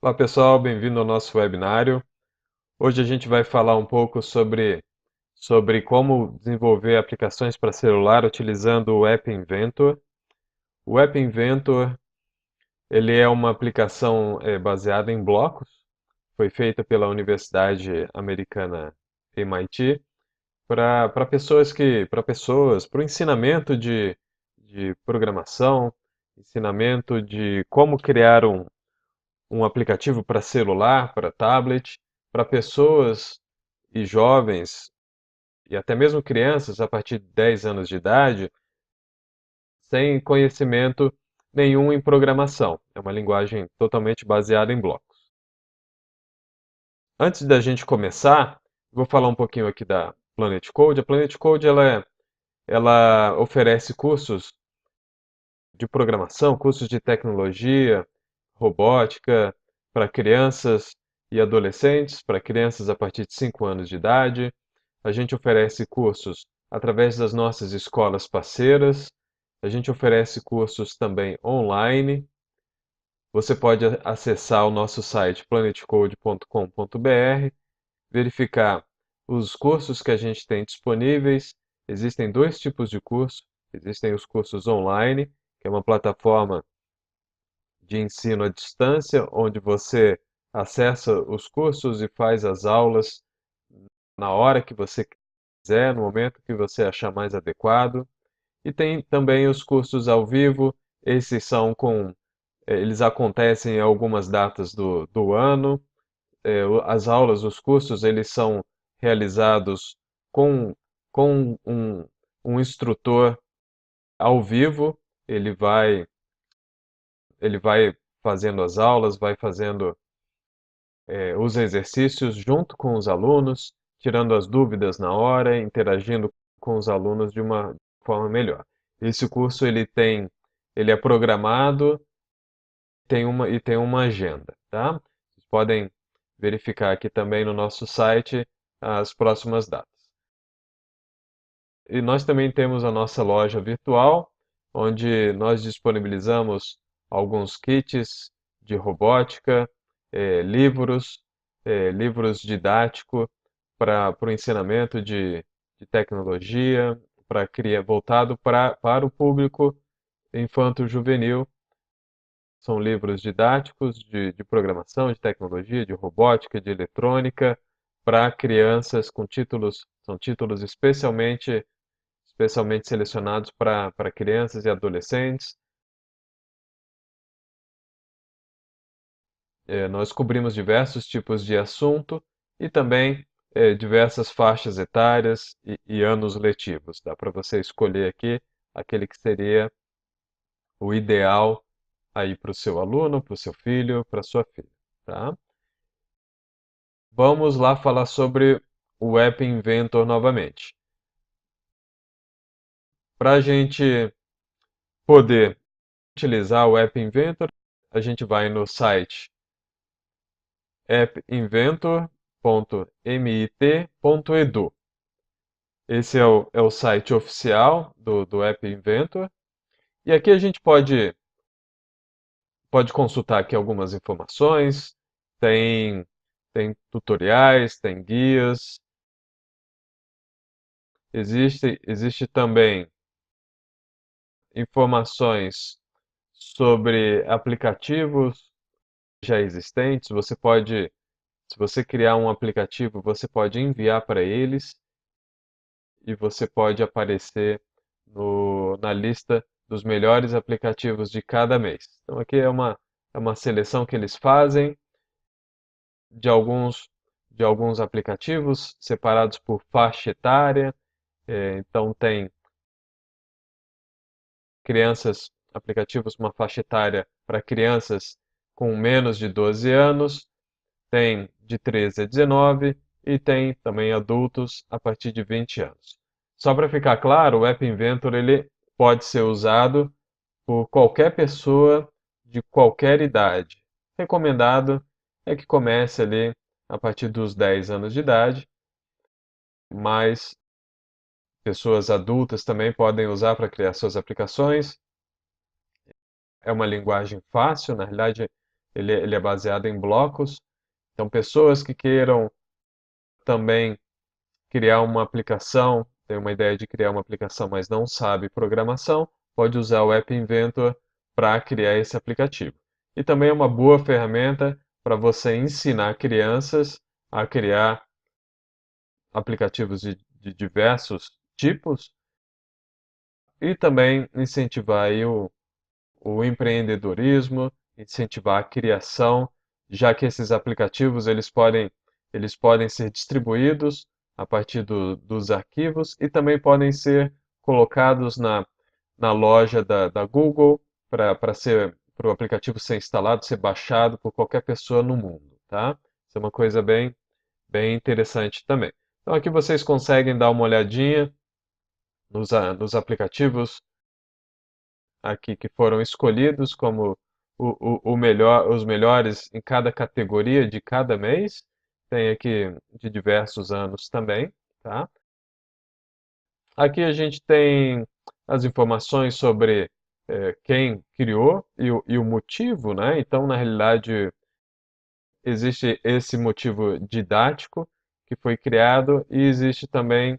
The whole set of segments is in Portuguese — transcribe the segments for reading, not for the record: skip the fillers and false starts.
Olá pessoal, bem-vindo ao nosso webinário. Hoje a gente vai falar um pouco sobre como desenvolver aplicações para celular utilizando o App Inventor. O App Inventor ele é uma aplicação baseada em blocos, foi feita pela Universidade Americana MIT para o ensinamento de programação, ensinamento de como criar um aplicativo para celular, para tablet, para pessoas e jovens, e até mesmo crianças a partir de 10 anos de idade, sem conhecimento nenhum em programação. É uma linguagem totalmente baseada em blocos. Antes da gente começar, vou falar um pouquinho aqui da Planet Code. A Planet Code ela oferece cursos de programação, cursos de tecnologia, robótica para crianças e adolescentes, para crianças a partir de 5 anos de idade. A gente oferece cursos através das nossas escolas parceiras. A gente oferece cursos também online. Você pode acessar o nosso site planetcode.com.br, verificar os cursos que a gente tem disponíveis. Existem dois tipos de curso. Existem os cursos online, que é uma plataforma de ensino à distância, onde você acessa os cursos e faz as aulas na hora que você quiser, no momento que você achar mais adequado. E tem também os cursos ao vivo, esses eles acontecem em algumas datas do ano. As aulas, os cursos, eles são realizados com, com um instrutor ao vivo, ele vai, ele vai fazendo as aulas, vai fazendo os exercícios junto com os alunos, tirando as dúvidas na hora, interagindo com os alunos de uma forma melhor. Esse curso ele é programado, tem uma agenda, tá? Vocês podem verificar aqui também no nosso site as próximas datas. E nós também temos a nossa loja virtual, onde nós disponibilizamos alguns kits de robótica, livros, livros didáticos para o ensinamento de tecnologia, voltado para o público infanto-juvenil. São livros didáticos de programação, de tecnologia, de robótica, de eletrônica, para crianças com títulos, são títulos especialmente selecionados para crianças e adolescentes. Nós cobrimos diversos tipos de assunto e também diversas faixas etárias e anos letivos. Dá para você escolher aqui aquele que seria o ideal aí para o seu aluno, para o seu filho, para a sua filha, tá? Vamos lá falar sobre o App Inventor novamente. Para a gente poder utilizar o App Inventor, a gente vai no site appinventor.mit.edu. Esse é o site oficial do App Inventor. E aqui a gente pode consultar aqui algumas informações. Tem, tem tutoriais, tem guias. Existe também informações sobre aplicativos já existentes. Se você criar um aplicativo, você pode enviar para eles e você pode aparecer na lista dos melhores aplicativos de cada mês. Então aqui é uma seleção que eles fazem de alguns aplicativos separados por faixa etária. Então tem aplicativos com uma faixa etária para crianças com menos de 12 anos, tem de 13 a 19 e tem também adultos a partir de 20 anos. Só para ficar claro, o App Inventor ele pode ser usado por qualquer pessoa de qualquer idade. Recomendado é que comece ali a partir dos 10 anos de idade, mas pessoas adultas também podem usar para criar suas aplicações. É uma linguagem fácil, na realidade ele é baseado em blocos. Então, pessoas que queiram também criar uma aplicação, tem uma ideia de criar uma aplicação, mas não sabe programação, pode usar o App Inventor para criar esse aplicativo. E também é uma boa ferramenta para você ensinar crianças a criar aplicativos de diversos tipos e também incentivar aí o empreendedorismo, incentivar a criação, já que esses aplicativos eles podem ser distribuídos a partir dos arquivos e também podem ser colocados na loja da Google para o aplicativo ser instalado, ser baixado por qualquer pessoa no mundo, tá? Isso é uma coisa bem interessante também. Então aqui vocês conseguem dar uma olhadinha nos aplicativos aqui que foram escolhidos como os melhores em cada categoria de cada mês. Tem aqui de diversos anos também, tá? Aqui a gente tem as informações sobre quem criou e o motivo, né? Então, na realidade, existe esse motivo didático que foi criado e existe também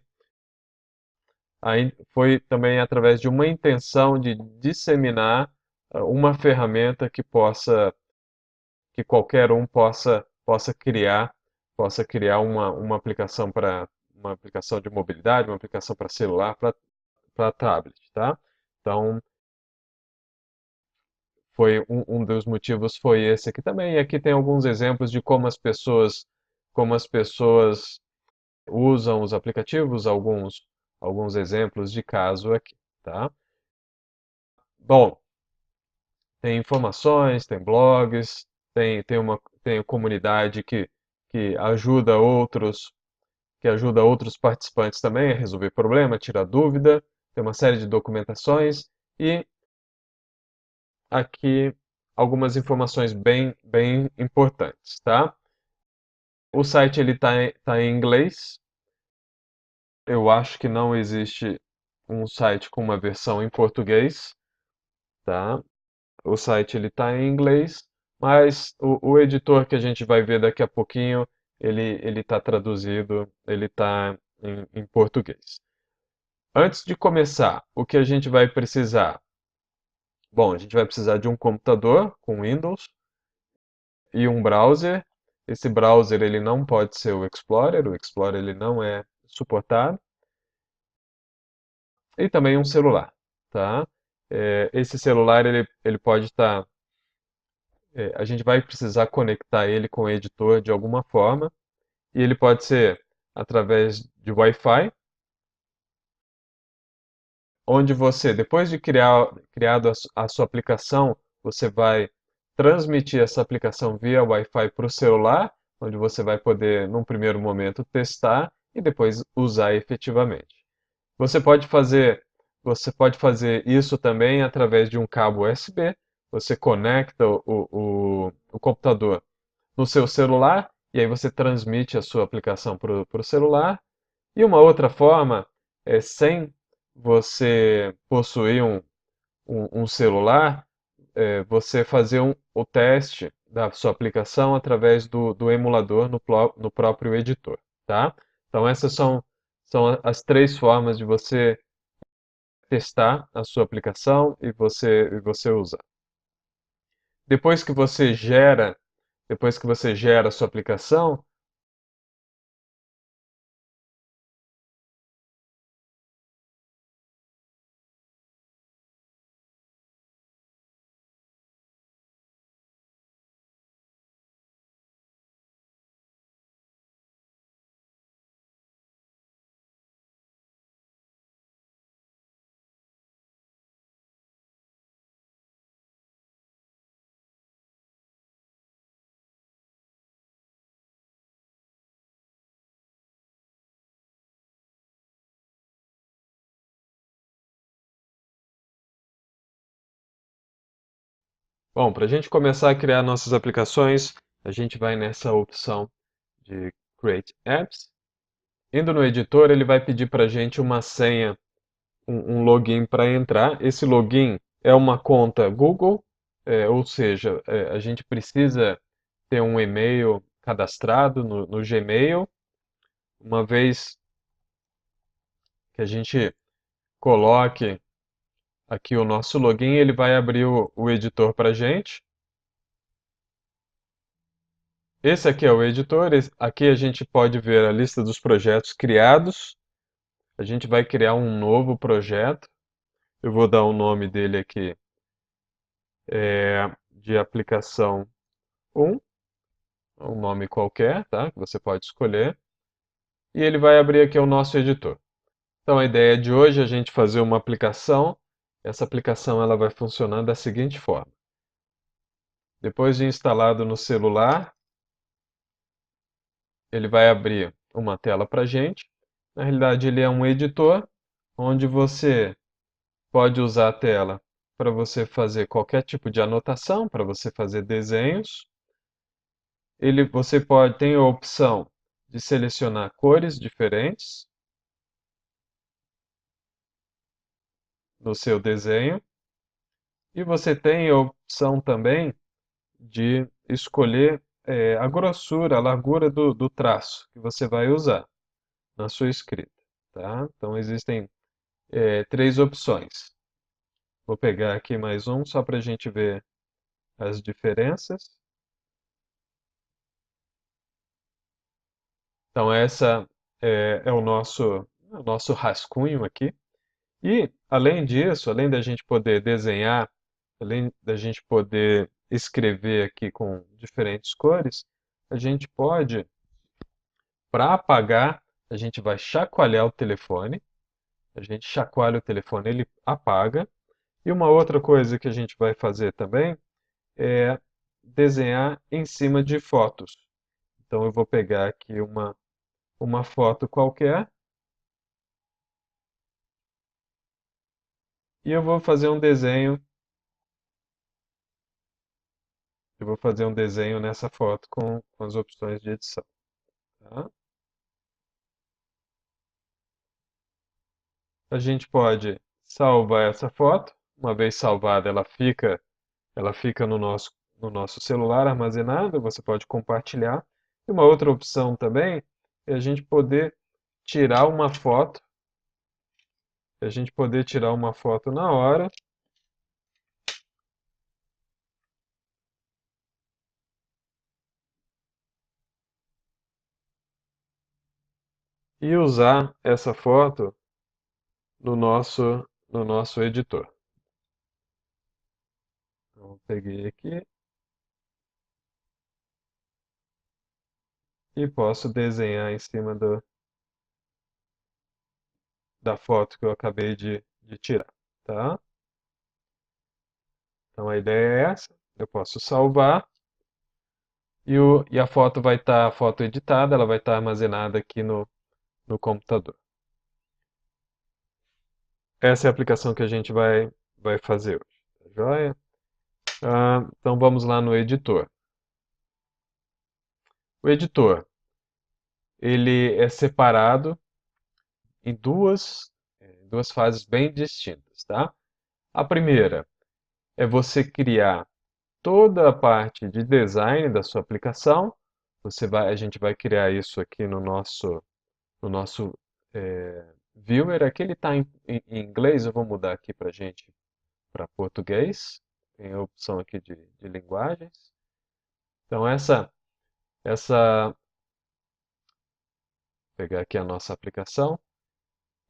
foi também através de uma intenção de disseminar uma ferramenta que qualquer um possa criar uma aplicação uma aplicação de mobilidade, uma aplicação para celular, para tablet, tá? Então, um dos motivos foi esse aqui também. E aqui tem alguns exemplos de como as pessoas usam os aplicativos, alguns exemplos de caso aqui, tá? Bom, tem informações, tem blogs, tem comunidade que ajuda outros participantes também a resolver problema, tirar dúvida, tem uma série de documentações e aqui algumas informações bem importantes, tá? O site ele tá em inglês. Eu acho que não existe um site com uma versão em português, tá? O site ele está em inglês, mas o editor que a gente vai ver daqui a pouquinho, ele está traduzido, ele está em português. Antes de começar, o que a gente vai precisar? Bom, a gente vai precisar de um computador com Windows e um browser. Esse browser ele não pode ser o Explorer ele não é suportado. E também um celular, tá? Esse celular ele pode estar a gente vai precisar conectar ele com o editor de alguma forma, e ele pode ser através de Wi-Fi, onde você, depois de criado a sua aplicação, você vai transmitir essa aplicação via Wi-Fi para o celular, onde você vai poder, num primeiro momento, testar e depois usar efetivamente. Você pode fazer, você pode fazer isso também através de um cabo USB. Você conecta o computador no seu celular e aí você transmite a sua aplicação para o celular. E uma outra forma é sem você possuir um celular, você fazer o teste da sua aplicação através do emulador no próprio editor, tá? Então essas são as três formas de você testar a sua aplicação e você usar. Depois que você gera, depois que você gera a sua aplicação, bom, para a gente começar a criar nossas aplicações, a gente vai nessa opção de Create Apps. Indo no editor, ele vai pedir para a gente uma senha, um login para entrar. Esse login é uma conta Google ou seja, a gente precisa ter um e-mail cadastrado no Gmail. Uma vez que a gente coloque aqui o nosso login, ele vai abrir o editor para a gente. Esse aqui é o editor. Aqui a gente pode ver a lista dos projetos criados. A gente vai criar um novo projeto. Eu vou dar o nome dele aqui, de aplicação 1, um nome qualquer, tá? Que você pode escolher. E ele vai abrir aqui o nosso editor. Então a ideia de hoje é a gente fazer uma aplicação. Essa aplicação ela vai funcionar da seguinte forma. Depois de instalado no celular, ele vai abrir uma tela para a gente. Na realidade, ele é um editor onde você pode usar a tela para você fazer qualquer tipo de anotação, para você fazer desenhos. Você pode ter a opção de selecionar cores diferentes no seu desenho. E você tem a opção também de escolher a grossura, a largura do traço que você vai usar na sua escrita, tá? Então existem três opções. Vou pegar aqui mais um só para a gente ver as diferenças. Então essa é o nosso rascunho aqui. E além disso, além da gente poder desenhar, além da gente poder escrever aqui com diferentes cores, a gente pode, para apagar, a gente vai chacoalhar o telefone. A gente chacoalha o telefone, ele apaga. E uma outra coisa que a gente vai fazer também é desenhar em cima de fotos. Então eu vou pegar aqui uma foto qualquer e eu vou fazer um desenho. Eu vou fazer um desenho nessa foto com as opções de edição. Tá? A gente pode salvar essa foto. Uma vez salvada, ela fica no nosso celular armazenada. Você pode compartilhar. E uma outra opção também é a gente poder tirar uma foto. A gente poder tirar uma foto na hora e usar essa foto no nosso editor. Então, peguei aqui e posso desenhar em cima da foto que eu acabei de tirar, tá? Então a ideia é essa. Eu posso salvar e a foto vai estar, a foto editada, ela vai estar armazenada aqui no computador. Essa é a aplicação que a gente vai fazer hoje, tá joia? Então vamos lá no editor. O editor, ele é separado em duas fases bem distintas, tá? A primeira é você criar toda a parte de design da sua aplicação. A gente vai criar isso aqui no nosso viewer. Aqui ele está em inglês, eu vou mudar aqui para gente para português. Tem a opção aqui de linguagens. Então essa, vou pegar aqui a nossa aplicação.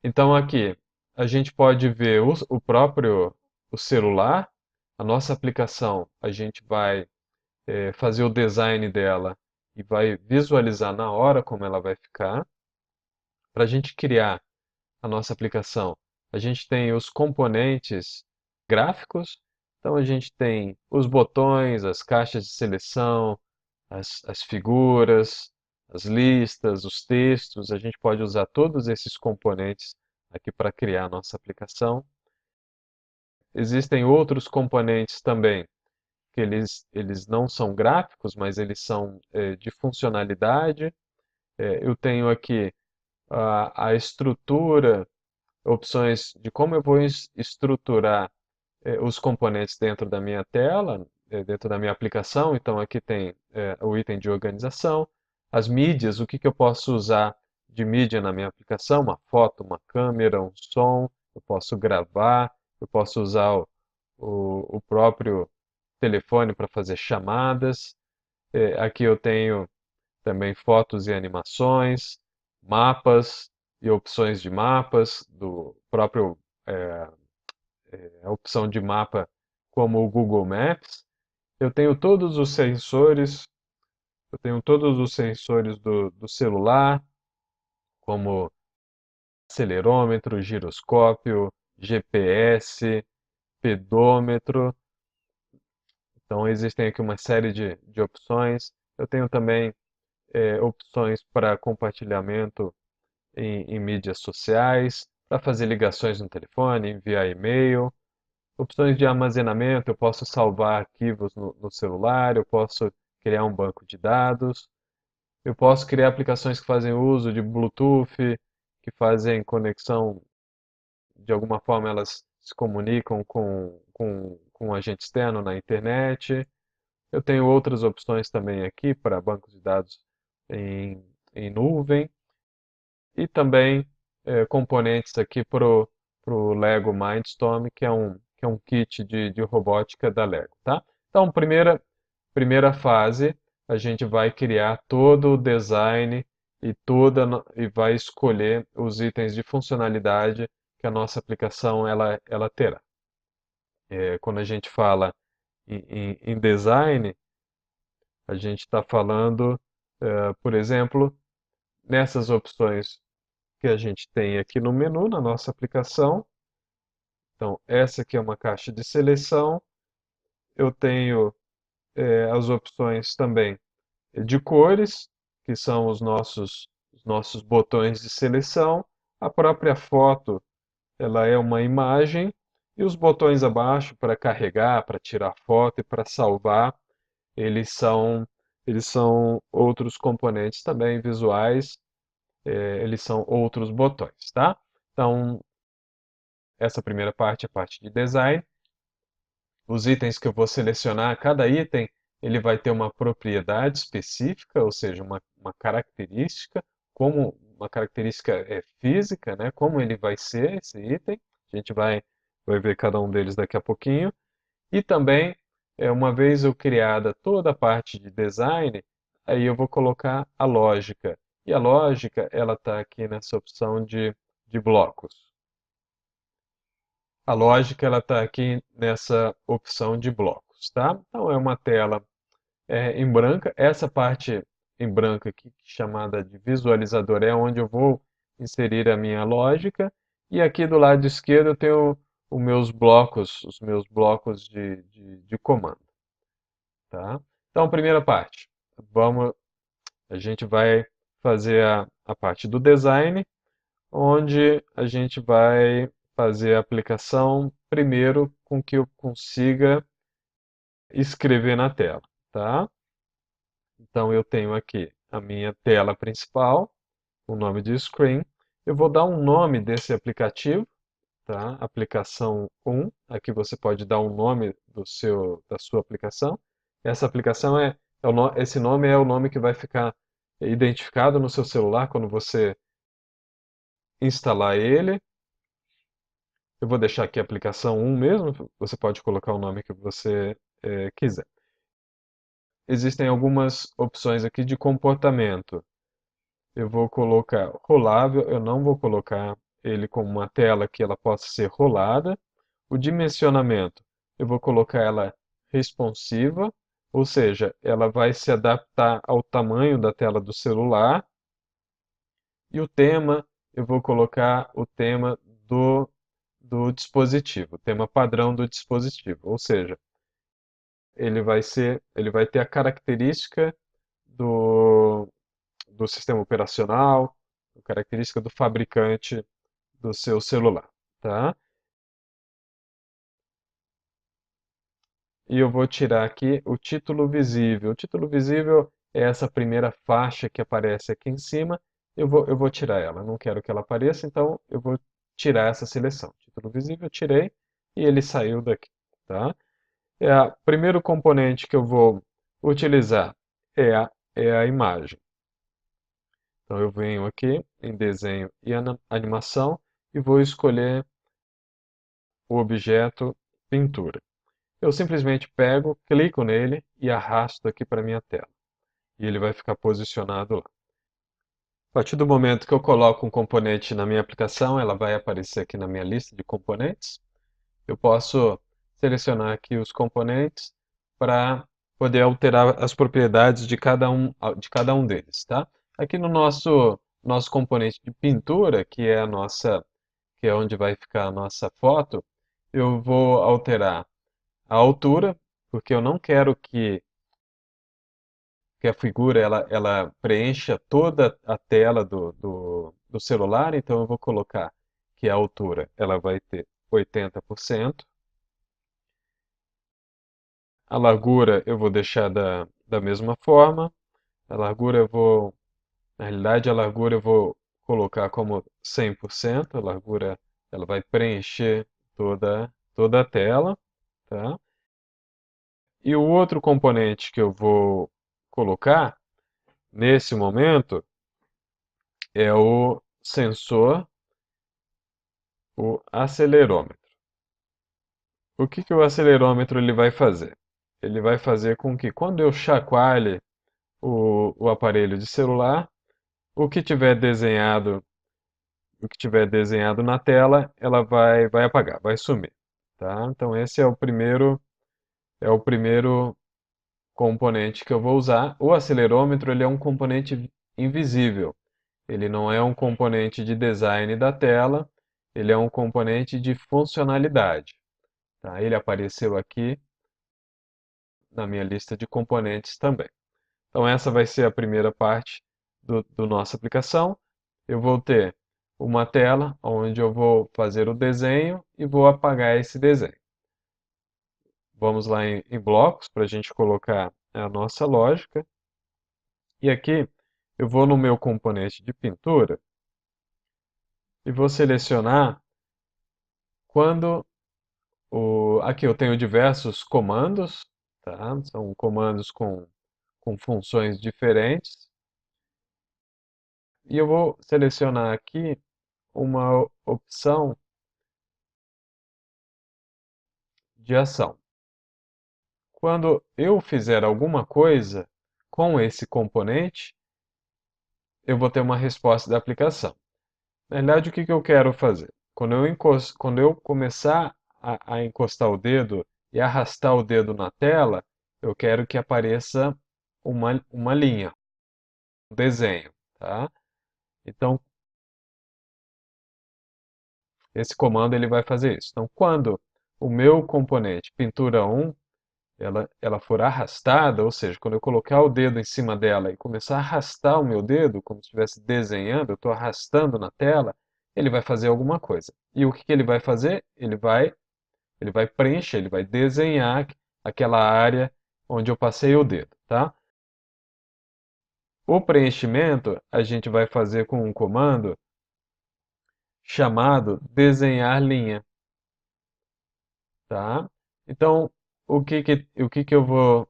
Então aqui a gente pode ver o próprio o celular, a nossa aplicação, a gente vai fazer o design dela e vai visualizar na hora como ela vai ficar. Para a gente criar a nossa aplicação, a gente tem os componentes gráficos, então a gente tem os botões, as caixas de seleção, as figuras, as listas, os textos, a gente pode usar todos esses componentes aqui para criar a nossa aplicação. Existem outros componentes também, que eles não são gráficos, mas eles são de funcionalidade. Eu tenho aqui a estrutura, opções de como eu vou estruturar os componentes dentro da minha tela, dentro da minha aplicação. Então aqui tem o item de organização, as mídias, o que que eu posso usar de mídia na minha aplicação, uma foto, uma câmera, um som, eu posso gravar, eu posso usar o próprio telefone para fazer chamadas. Aqui eu tenho também fotos e animações, mapas e opções de mapas, do próprio é, a opção de mapa como o Google Maps. Eu tenho todos os sensores, eu tenho todos os sensores do celular, como acelerômetro, giroscópio, GPS, pedômetro. Então existem aqui uma série de opções. Eu tenho também opções para compartilhamento em mídias sociais, para fazer ligações no telefone, enviar e-mail. Opções de armazenamento, eu posso salvar arquivos no celular, eu posso criar um banco de dados, eu posso criar aplicações que fazem uso de Bluetooth, que fazem conexão, de alguma forma elas se comunicam com um agente externo na internet. Eu tenho outras opções também aqui para bancos de dados em nuvem e também componentes aqui para o Lego Mindstorm, que é um kit de robótica da Lego, tá? Então, primeira fase, a gente vai criar todo o design e vai escolher os itens de funcionalidade que a nossa aplicação ela terá. Quando a gente fala em design, a gente está falando, por exemplo, nessas opções que a gente tem aqui no menu, na nossa aplicação. Então, essa aqui é uma caixa de seleção. Eu tenho as opções também de cores, que são os nossos botões de seleção. A própria foto, ela é uma imagem. E os botões abaixo para carregar, para tirar foto e para salvar, eles são, eles são outros componentes também visuais, eles são outros botões, tá? Então, essa primeira parte é a parte de design. Os itens que eu vou selecionar, cada item ele vai ter uma propriedade específica, ou seja, uma característica, como uma característica física, né? Como ele vai ser esse item. A gente vai ver cada um deles daqui a pouquinho. E também, uma vez eu criada toda a parte de design, aí eu vou colocar a lógica. E a lógica, ela está aqui nessa opção de blocos. A lógica ela está aqui nessa opção de blocos, tá? Então é uma tela em branca. Essa parte em branco aqui, chamada de visualizador, é onde eu vou inserir a minha lógica. E aqui do lado esquerdo eu tenho os meus blocos de comando, tá? Então, primeira parte, a gente vai fazer a parte do design, onde a gente vai fazer a aplicação primeiro com que eu consiga escrever na tela, tá? Então eu tenho aqui a minha tela principal, o nome de screen. Eu vou dar um nome desse aplicativo, tá? Aplicação 1. Aqui você pode dar um nome da sua aplicação. Essa aplicação esse nome é o nome que vai ficar identificado no seu celular quando você instalar ele. Eu vou deixar aqui a aplicação 1 mesmo, você pode colocar o nome que você quiser. Existem algumas opções aqui de comportamento. Eu vou colocar rolável, eu não vou colocar ele como uma tela que ela possa ser rolada. O dimensionamento, eu vou colocar ela responsiva, ou seja, ela vai se adaptar ao tamanho da tela do celular. E o tema, eu vou colocar o tema do dispositivo, o tema padrão do dispositivo, ou seja, ele vai ter a característica do, do sistema operacional, a característica do fabricante do seu celular, tá? E eu vou tirar aqui o título visível. O título visível é essa primeira faixa que aparece aqui em cima. Eu vou tirar ela. Eu não quero que ela apareça, então eu vou tirar essa seleção. Título visível, eu tirei e ele saiu daqui. tá? O primeiro componente que eu vou utilizar é a imagem. Então eu venho aqui em desenho e animação e vou escolher o objeto pintura. Eu simplesmente pego, clico nele e arrasto aqui para minha tela. E ele vai ficar posicionado lá. A partir do momento que eu coloco um componente na minha aplicação, ela vai aparecer aqui na minha lista de componentes. Eu posso selecionar aqui os componentes para poder alterar as propriedades de cada um deles, tá? Aqui no nosso componente de pintura, que é onde vai ficar a nossa foto, eu vou alterar a altura, porque eu não quero que a figura ela preencha toda a tela do celular, então eu vou colocar que a altura ela vai ter 80%. A largura eu vou deixar da mesma forma. A largura na realidade, a largura eu vou colocar como 100%. A largura ela vai preencher toda a tela, tá? E o outro componente que eu vou colocar nesse momento é o sensor, o acelerômetro. O que o acelerômetro ele vai fazer? Ele vai fazer com que quando eu chacoalhe o aparelho de celular, o que tiver desenhado, o que tiver desenhado na tela, ela vai apagar, vai sumir, tá? Então esse é o primeiro componente que eu vou usar. O acelerômetro ele é um componente invisível. Ele não é um componente de design da tela, ele é um componente de funcionalidade, tá? Ele apareceu aqui na minha lista de componentes também. Então essa vai ser a primeira parte do nossa aplicação. Eu vou ter uma tela onde eu vou fazer o desenho e vou apagar esse desenho. Vamos lá em blocos para a gente colocar a nossa lógica. E aqui eu vou no meu componente de pintura e vou selecionar quando aqui eu tenho diversos comandos, tá? São comandos com funções diferentes. E eu vou selecionar aqui uma opção de ação. Quando eu fizer alguma coisa com esse componente, eu vou ter uma resposta da aplicação. Na verdade, o que eu quero fazer? Quando eu começar a encostar o dedo e arrastar o dedo na tela, eu quero que apareça uma linha, um desenho, tá? Então, esse comando ele vai fazer isso. Então, quando o meu componente pintura 1 ela for arrastada, ou seja, quando eu colocar o dedo em cima dela e começar a arrastar o meu dedo, como se estivesse desenhando, eu estou arrastando na tela, ele vai fazer alguma coisa. E o que ele vai fazer? Ele vai preencher, ele vai desenhar aquela área onde eu passei o dedo, tá? O preenchimento a gente vai fazer com um comando chamado desenhar linha, tá? Então, o que que eu vou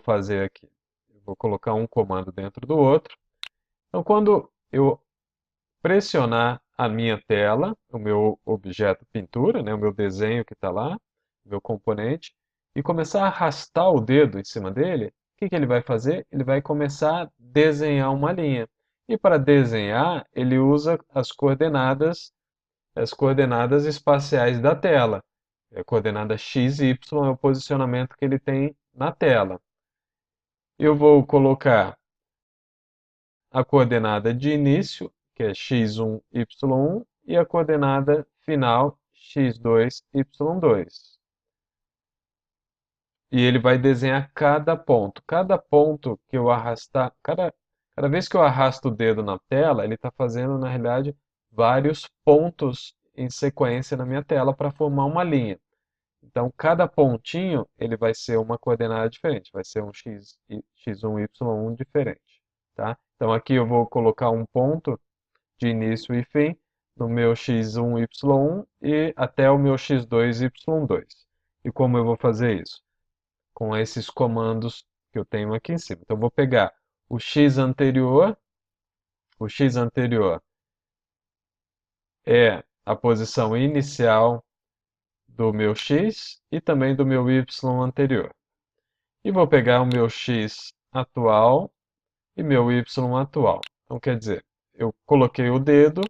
fazer aqui? Eu vou colocar um comando dentro do outro. Então, quando eu pressionar a minha tela, o meu objeto pintura, né, o meu desenho que está lá, o meu componente, e começar a arrastar o dedo em cima dele, o que que ele vai fazer? Ele vai começar a desenhar uma linha. E para desenhar, ele usa as coordenadas espaciais da tela. A coordenada x e y é o posicionamento que ele tem na tela. Eu vou colocar a coordenada de início, que é x1, y1, e a coordenada final, x2, y2. E ele vai desenhar cada ponto. Cada ponto que eu arrastar, cada vez que eu arrasto o dedo na tela, ele está fazendo, na realidade, vários pontos em sequência na minha tela para formar uma linha. Então, cada pontinho ele vai ser uma coordenada diferente, vai ser um x1, y1 diferente, tá? Então, aqui eu vou colocar um ponto de início e fim no meu x1, y1 e até o meu x2, y2. E como eu vou fazer isso? Com esses comandos que eu tenho aqui em cima. Então, eu vou pegar o x anterior é a posição inicial do meu x e também do meu y anterior. E vou pegar o meu x atual e meu y atual. Então, quer dizer, eu coloquei o dedo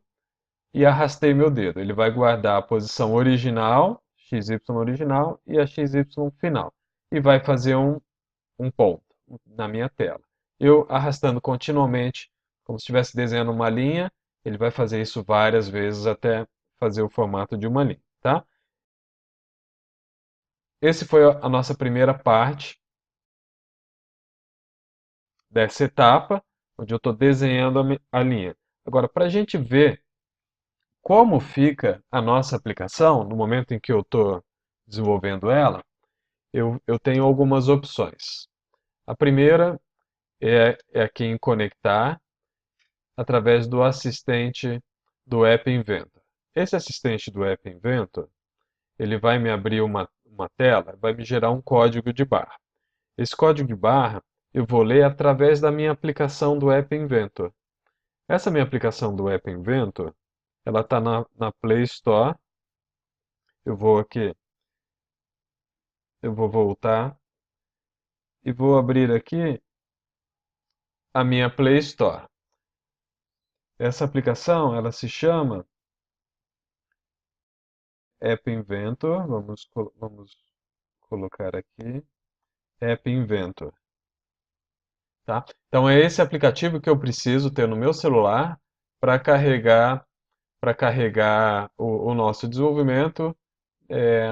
e arrastei meu dedo. Ele vai guardar a posição original, XY original, e a XY final. E vai fazer um ponto na minha tela. Eu arrastando continuamente, como se estivesse desenhando uma linha, ele vai fazer isso várias vezes até fazer o formato de uma linha, tá? Esse foi a nossa primeira parte dessa etapa, onde eu estou desenhando a linha. Agora, para a gente ver como fica a nossa aplicação no momento em que eu estou desenvolvendo ela, eu tenho algumas opções. A primeira é aqui em conectar através do assistente do App Inventor. Esse assistente do App Inventor, ele vai me abrir uma tela, vai me gerar um código de barra. Esse código de barra eu vou ler através da minha aplicação do App Inventor. Essa minha aplicação do App Inventor, ela está na Play Store. Eu vou aqui, eu vou voltar e vou abrir aqui a minha Play Store. Essa aplicação, ela se chama App Inventor. Vamos colocar aqui App Inventor, tá? Então é esse aplicativo que eu preciso ter no meu celular para carregar o nosso desenvolvimento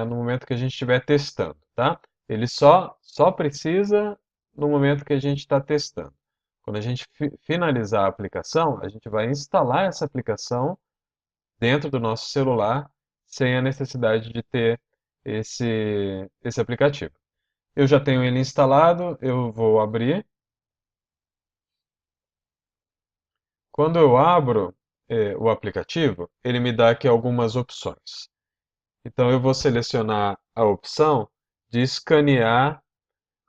no momento que a gente estiver testando, tá? Ele só precisa no momento que a gente está testando. Quando a gente finalizar a aplicação, a gente vai instalar essa aplicação dentro do nosso celular sem a necessidade de ter esse aplicativo. Eu já tenho ele instalado, eu vou abrir. Quando eu abro o aplicativo, ele me dá aqui algumas opções. Então eu vou selecionar a opção de escanear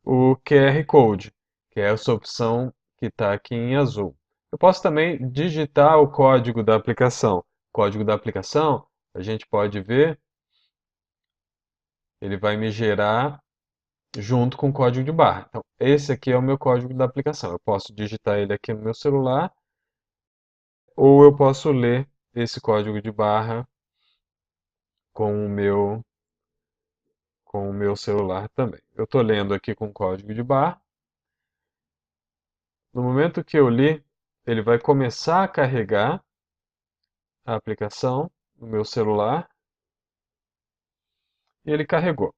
o QR Code, que é essa opção que está aqui em azul. Eu posso também digitar o código da aplicação. O código da aplicação, a gente pode ver, ele vai me gerar junto com o código de barra. Então, esse aqui é o meu código da aplicação. Eu posso digitar ele aqui no meu celular, ou eu posso ler esse código de barra com o meu celular também. Eu estou lendo aqui com o código de barra. No momento que eu li, ele vai começar a carregar a aplicação no meu celular e ele carregou.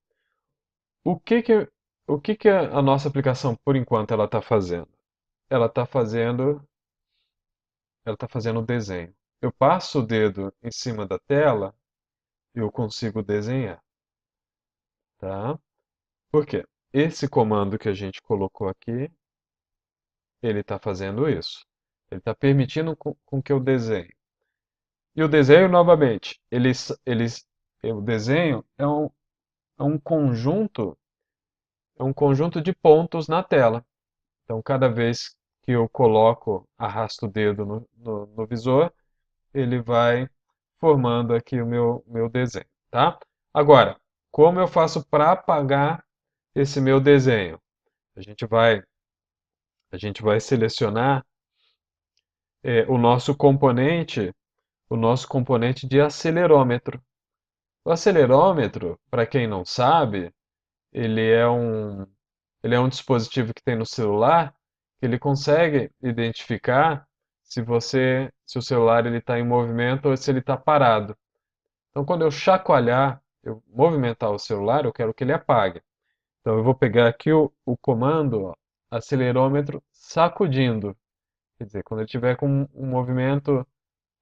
O que que, o que que a nossa aplicação, por enquanto, ela está fazendo? Ela está fazendo, ela está fazendo o desenho. Eu passo o dedo em cima da tela e eu consigo desenhar, tá? Por quê? Esse comando que a gente colocou aqui, ele está fazendo isso. Ele está permitindo com que eu desenhe. E o desenho, novamente, o desenho é um conjunto, é um conjunto de pontos na tela. Então, cada vez que eu coloco, arrasto o dedo no visor, ele vai formando aqui o meu desenho, tá? Agora, como eu faço para apagar esse meu desenho? A gente vai, a gente vai selecionar o nosso componente de acelerômetro. O acelerômetro, para quem não sabe, ele é um, ele é um dispositivo que tem no celular que ele consegue identificar se o celular ele está em movimento ou se ele está parado. Então, quando eu chacoalhar, eu movimentar o celular, eu quero que ele apague. Então, eu vou pegar aqui o comando, ó, acelerômetro sacudindo. Quer dizer, quando ele tiver com um movimento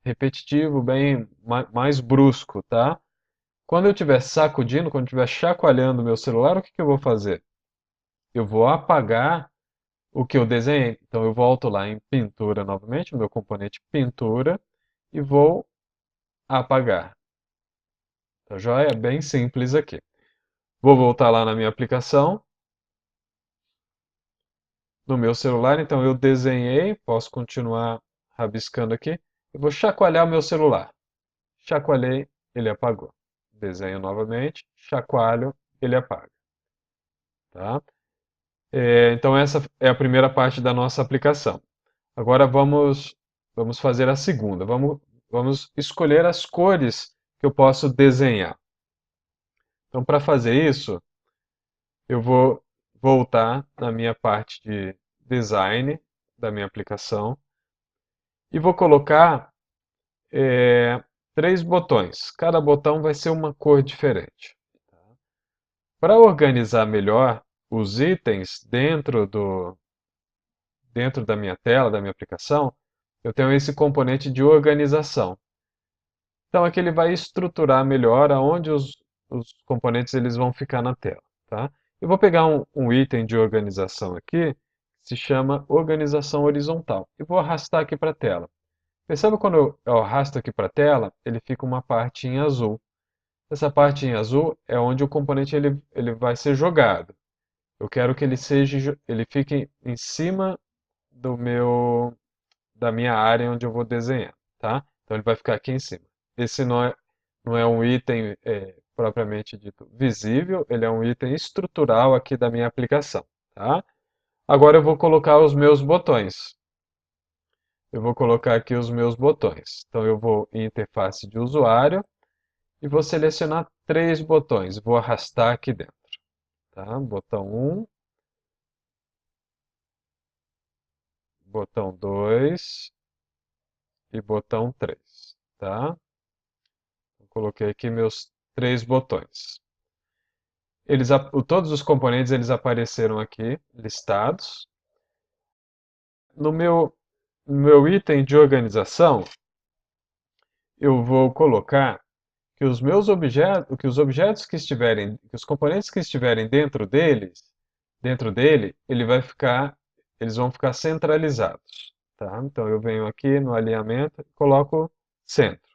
repetitivo, bem mais brusco, tá? Quando eu estiver sacudindo, quando eu estiver chacoalhando o meu celular, o que que eu vou fazer? Eu vou apagar o que eu desenhei. Então eu volto lá em pintura novamente, no meu componente pintura, e vou apagar. Tá joia? É bem simples aqui. Vou voltar lá na minha aplicação, no meu celular, então eu desenhei, posso continuar rabiscando aqui. Eu vou chacoalhar o meu celular. Chacoalhei, ele apagou. Desenho novamente, chacoalho, ele apaga. Tá? Então essa é a primeira parte da nossa aplicação. Agora vamos fazer a segunda. Vamos escolher as cores que eu posso desenhar. Então, para fazer isso, eu vou voltar na minha parte de design da minha aplicação e vou colocar três botões. Cada botão vai ser uma cor diferente. Para organizar melhor os itens dentro da minha tela, da minha aplicação, eu tenho esse componente de organização. Então aqui ele vai estruturar melhor aonde os componentes eles vão ficar na tela, tá? Eu vou pegar um item de organização aqui, que se chama organização horizontal, e vou arrastar aqui para a tela. Perceba quando eu arrasto aqui para a tela, ele fica uma parte em azul. Essa parte em azul é onde o componente ele vai ser jogado. Eu quero que ele fique em cima do da minha área onde eu vou desenhar, tá? Então ele vai ficar aqui em cima. Esse não é um item propriamente dito visível, ele é um item estrutural aqui da minha aplicação, tá? Agora eu vou colocar os meus botões. Eu vou colocar aqui os meus botões. Então eu vou em interface de usuário e vou selecionar três botões. Vou arrastar aqui dentro, tá? Botão 1, botão 2 e botão 3, tá? Eu coloquei aqui meus três botões. Todos os componentes eles apareceram aqui listados. No meu item de organização, eu vou colocar que os objetos que os componentes que estiverem dentro dele, eles vão ficar centralizados, tá? Então eu venho aqui no alinhamento e coloco centro.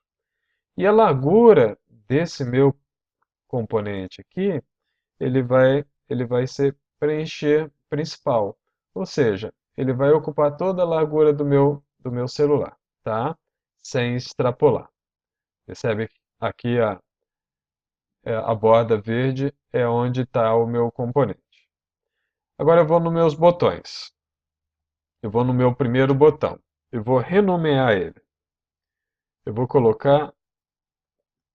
E a largura desse meu componente aqui, ele vai ser preencher principal. Ou seja, ele vai ocupar toda a largura do meu celular, tá? Sem extrapolar. Percebe aqui a borda verde é onde está o meu componente. Agora eu vou nos meus botões. Eu vou no meu primeiro botão. Eu vou renomear ele. Eu vou colocar,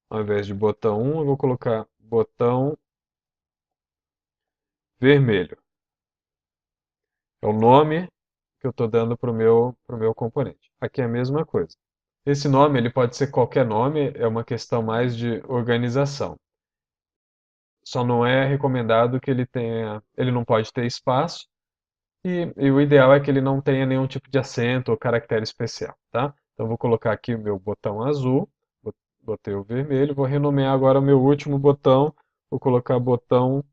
ao invés de botão 1, eu vou colocar botão vermelho. É o nome que eu estou dando para pro meu componente. Aqui é a mesma coisa. Esse nome ele pode ser qualquer nome, é uma questão mais de organização. Só não é recomendado que ele não pode ter espaço e o ideal é que ele não tenha nenhum tipo de acento ou caractere especial, tá? Então vou colocar aqui o meu botão azul, botei o vermelho, vou renomear agora o meu último botão, vou colocar botão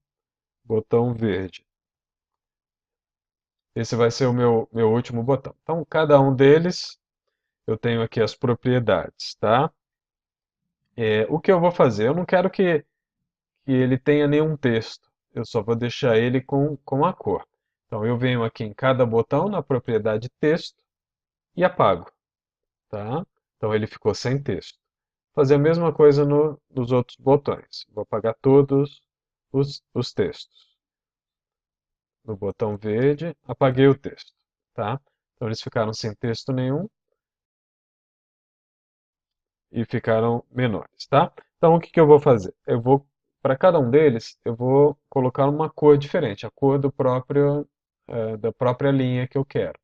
verde. Esse vai ser o meu último botão. Então, cada um deles, eu tenho aqui as propriedades, tá? O que eu vou fazer? Eu não quero que ele tenha nenhum texto. Eu só vou deixar ele com a cor. Então, eu venho aqui em cada botão, na propriedade texto, e apago, tá? Então, ele ficou sem texto. Fazer a mesma coisa nos outros botões. Vou apagar todos os textos. No botão verde, apaguei o texto, tá? Então, eles ficaram sem texto nenhum e ficaram menores, tá? Então, o que que eu vou fazer? Para cada um deles, eu vou colocar uma cor diferente, a cor da própria linha que eu quero.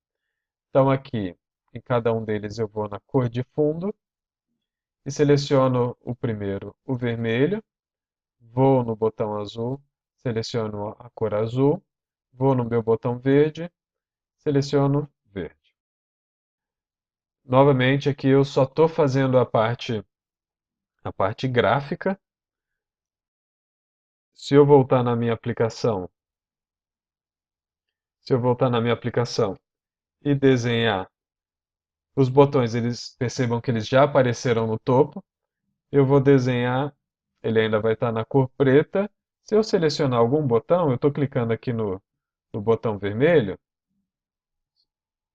Então, aqui, em cada um deles, eu vou na cor de fundo e seleciono o primeiro, o vermelho, vou no botão azul, seleciono a cor azul, vou no meu botão verde, seleciono verde. Novamente, aqui eu só estou fazendo a parte gráfica. Se eu voltar na minha aplicação, se eu voltar na minha aplicação e desenhar os botões, eles percebam que eles já apareceram no topo. Eu vou desenhar, ele ainda vai estar na cor preta, Se eu selecionar algum botão, eu estou clicando aqui no botão vermelho,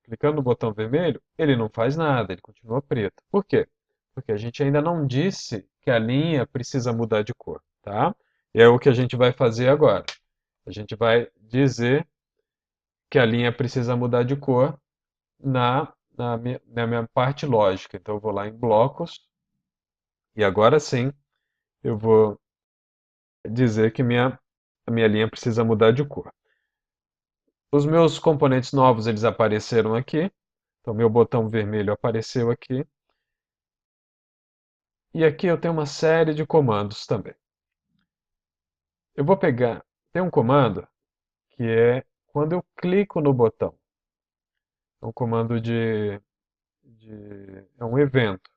clicando no botão vermelho, ele não faz nada, ele continua preto. Por quê? Porque a gente ainda não disse que a linha precisa mudar de cor, tá? E é o que a gente vai fazer agora. A gente vai dizer que a linha precisa mudar de cor na minha parte lógica. Então eu vou lá em blocos e agora sim eu vou dizer que a minha linha precisa mudar de cor. Os meus componentes novos eles apareceram aqui. Então meu botão vermelho apareceu aqui. E aqui eu tenho uma série de comandos também. Eu vou pegar, tem um comando que é quando eu clico no botão. É um comando é um evento.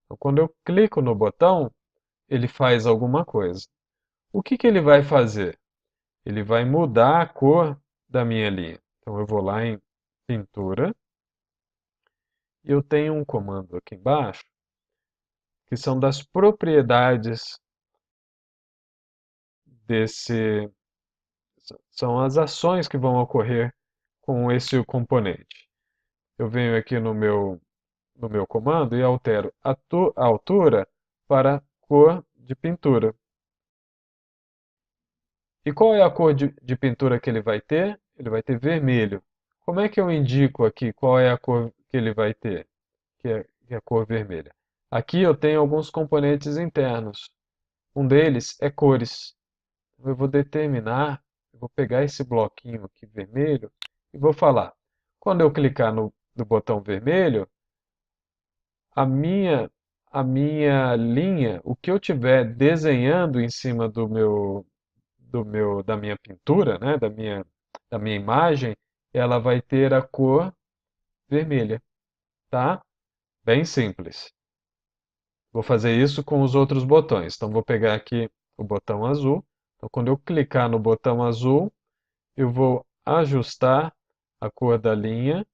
Então, quando eu clico no botão, ele faz alguma coisa. O que que ele vai fazer? Ele vai mudar a cor da minha linha. Então eu vou lá em pintura e eu tenho um comando aqui embaixo que são das propriedades desse, são as ações que vão ocorrer com esse componente. Eu venho aqui no meu comando e altero a altura para cor de pintura. E qual é a cor de pintura que ele vai ter? Ele vai ter vermelho. Como é que eu indico aqui qual é a cor que ele vai ter, que é a cor vermelha? Aqui eu tenho alguns componentes internos. Um deles é cores. Eu vou determinar, eu vou pegar esse bloquinho aqui vermelho e vou falar. Quando eu clicar no botão vermelho, a minha, a minha linha, o que eu tiver desenhando em cima da minha pintura, né, da minha imagem, ela vai ter a cor vermelha, tá? Bem simples. Vou fazer isso com os outros botões. Então, vou pegar aqui o botão azul. Então, quando eu clicar no botão azul, eu vou ajustar a cor da linha,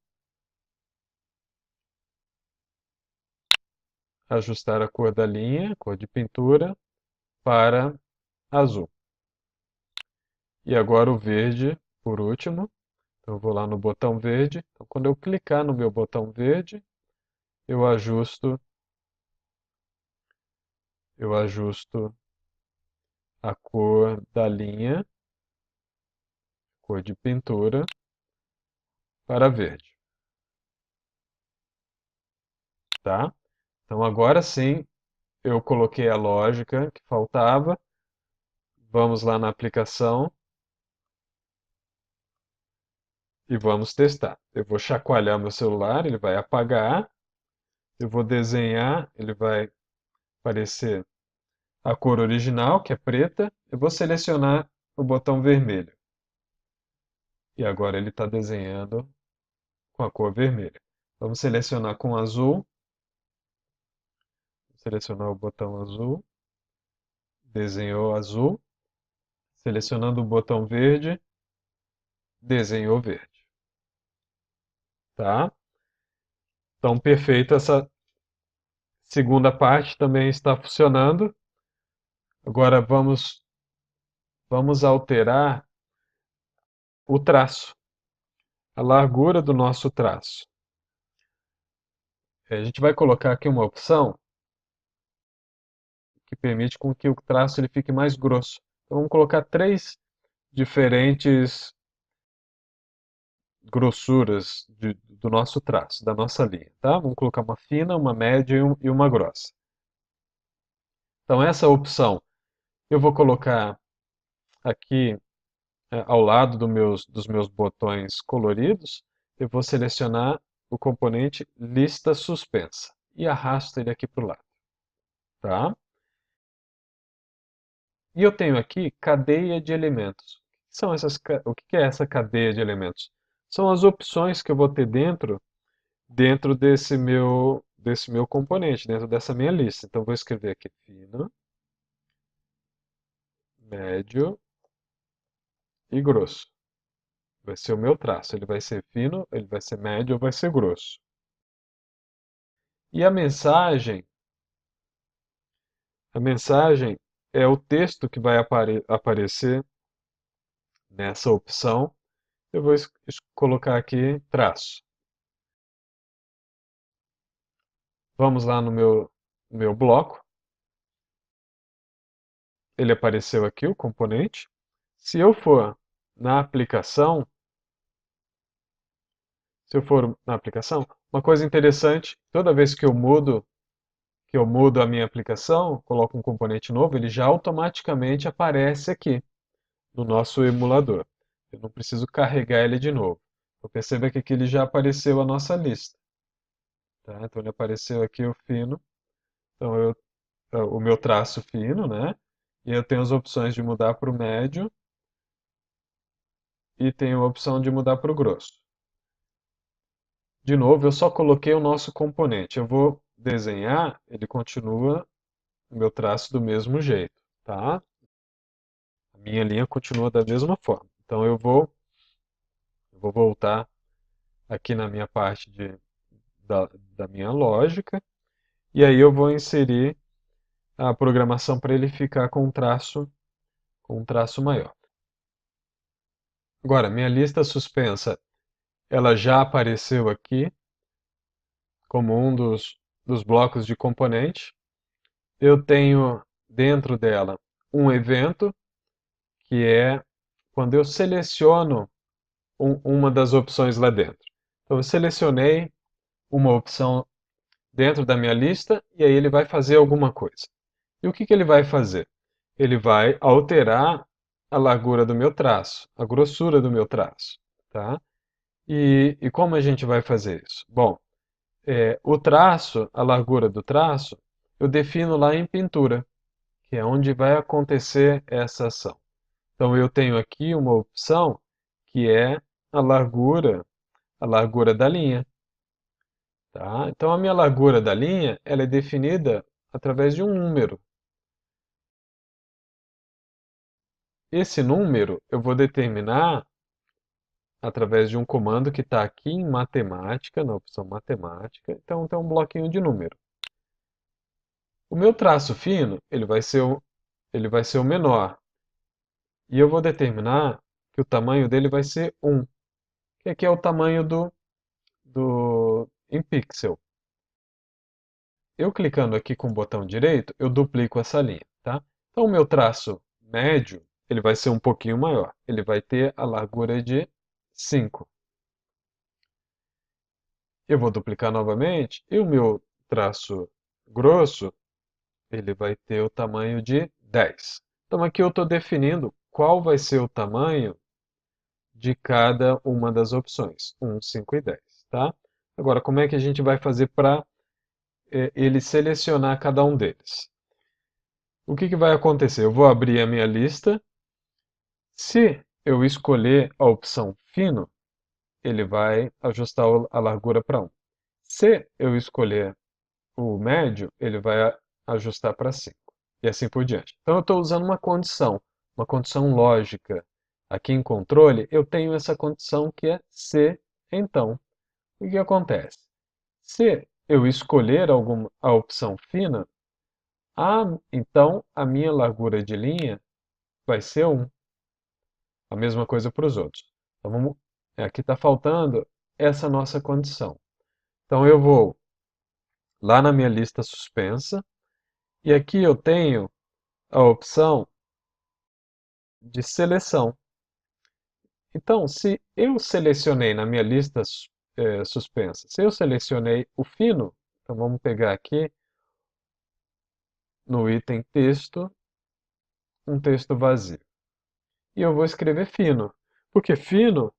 ajustar a cor da linha, cor de pintura, para azul. E agora o verde, por último. Então, eu vou lá no botão verde. Então, quando eu clicar no meu botão verde, eu ajusto a cor da linha, cor de pintura, para verde, tá? Então agora sim eu coloquei a lógica que faltava. Vamos lá na aplicação e vamos testar. Eu vou chacoalhar meu celular, ele vai apagar. Eu vou desenhar, ele vai aparecer a cor original, que é preta. Eu vou selecionar o botão vermelho. E agora ele está desenhando com a cor vermelha. Vamos selecionar com azul. Selecionar o botão azul. Desenhou azul. Selecionando o botão verde, desenhou verde, tá? Então, perfeito, essa segunda parte também está funcionando. Agora vamos alterar o traço, a largura do nosso traço. A gente vai colocar aqui uma opção que permite com que o traço ele fique mais grosso. Então, vamos colocar três diferentes grossuras do nosso traço, da nossa linha, tá? Vamos colocar uma fina, uma média e uma grossa. Então, essa opção eu vou colocar aqui ao lado dos meus botões coloridos, eu vou selecionar o componente lista suspensa e arrasto ele aqui para o lado, tá? E eu tenho aqui cadeia de elementos. O que é essa cadeia de elementos? São as opções que eu vou ter dentro desse meu componente, dentro dessa minha lista. Então, vou escrever aqui fino, médio e grosso. Vai ser o meu traço. Ele vai ser fino, ele vai ser médio ou vai ser grosso. E a mensagem é o texto que vai aparecer nessa opção. Eu vou colocar aqui traço. Vamos lá no meu bloco. Ele apareceu aqui, o componente. Se eu for na aplicação, uma coisa interessante, toda vez que eu mudo a minha aplicação, coloco um componente novo, ele já automaticamente aparece aqui no nosso emulador. Eu não preciso carregar ele de novo. Então perceba que aqui ele já apareceu a nossa lista. Tá? Então ele apareceu aqui o fino. Então o meu traço fino, né? E eu tenho as opções de mudar para o médio e tenho a opção de mudar para o grosso. De novo, eu só coloquei o nosso componente. Eu vou desenhar, ele continua o meu traço do mesmo jeito, tá? A minha linha continua da mesma forma. Então eu vou voltar aqui na minha parte da minha lógica e aí eu vou inserir a programação para ele ficar com um traço maior. Agora, minha lista suspensa, ela já apareceu aqui como um dos blocos de componente. Eu tenho dentro dela um evento, que é quando eu seleciono uma das opções lá dentro. Então, eu selecionei uma opção dentro da minha lista e aí ele vai fazer alguma coisa. E o que que ele vai fazer? Ele vai alterar a largura do meu traço, a grossura do meu traço, tá? E como a gente vai fazer isso? Bom, o traço, a largura do traço, eu defino lá em pintura, que é onde vai acontecer essa ação. Então eu tenho aqui uma opção que é a largura da linha, tá? Então a minha largura da linha, ela é definida através de um número. Esse número eu vou determinar através de um comando que está aqui em matemática, na opção matemática. Então tem um bloquinho de número. O meu traço fino, ele vai ser o menor. E eu vou determinar que o tamanho dele vai ser 1, que aqui é o tamanho em pixel. Eu clicando aqui com o botão direito, eu duplico essa linha, tá? Então o meu traço médio, ele vai ser um pouquinho maior. Ele vai ter a largura de 5. Eu vou duplicar novamente e o meu traço grosso, ele vai ter o tamanho de 10. Então aqui eu estou definindo qual vai ser o tamanho de cada uma das opções, 1, 5 e 10, tá? Agora, como é que a gente vai fazer para ele selecionar cada um deles? O que que vai acontecer? Eu vou abrir a minha lista. Se eu escolher a opção fino, ele vai ajustar a largura para 1. Se eu escolher o médio, ele vai ajustar para 5. E assim por diante. Então eu estou usando uma condição lógica. Aqui em controle, eu tenho essa condição que é se então. O que acontece? Se eu escolher a opção fina, então a minha largura de linha vai ser 1. A mesma coisa para os outros. Então aqui está faltando essa nossa condição. Então eu vou lá na minha lista suspensa e aqui eu tenho a opção de seleção. Então, se eu selecionei na minha lista suspensa, se eu selecionei o fino, então vamos pegar aqui no item texto, um texto vazio. E eu vou escrever fino, porque fino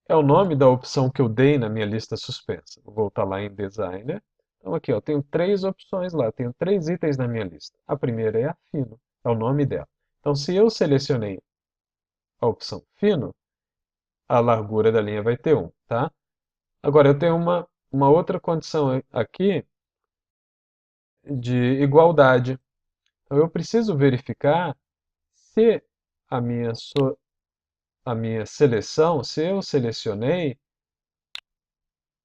é o nome da opção que eu dei na minha lista suspensa. Vou voltar lá em Designer. Então aqui, ó, tenho 3 opções lá, tenho 3 itens na minha lista. A primeira é a fino, é o nome dela. Então se eu selecionei a opção fino, a largura da linha vai ter 1, tá? Agora eu tenho uma outra condição aqui de igualdade. Então eu preciso verificar se a a minha seleção, se eu selecionei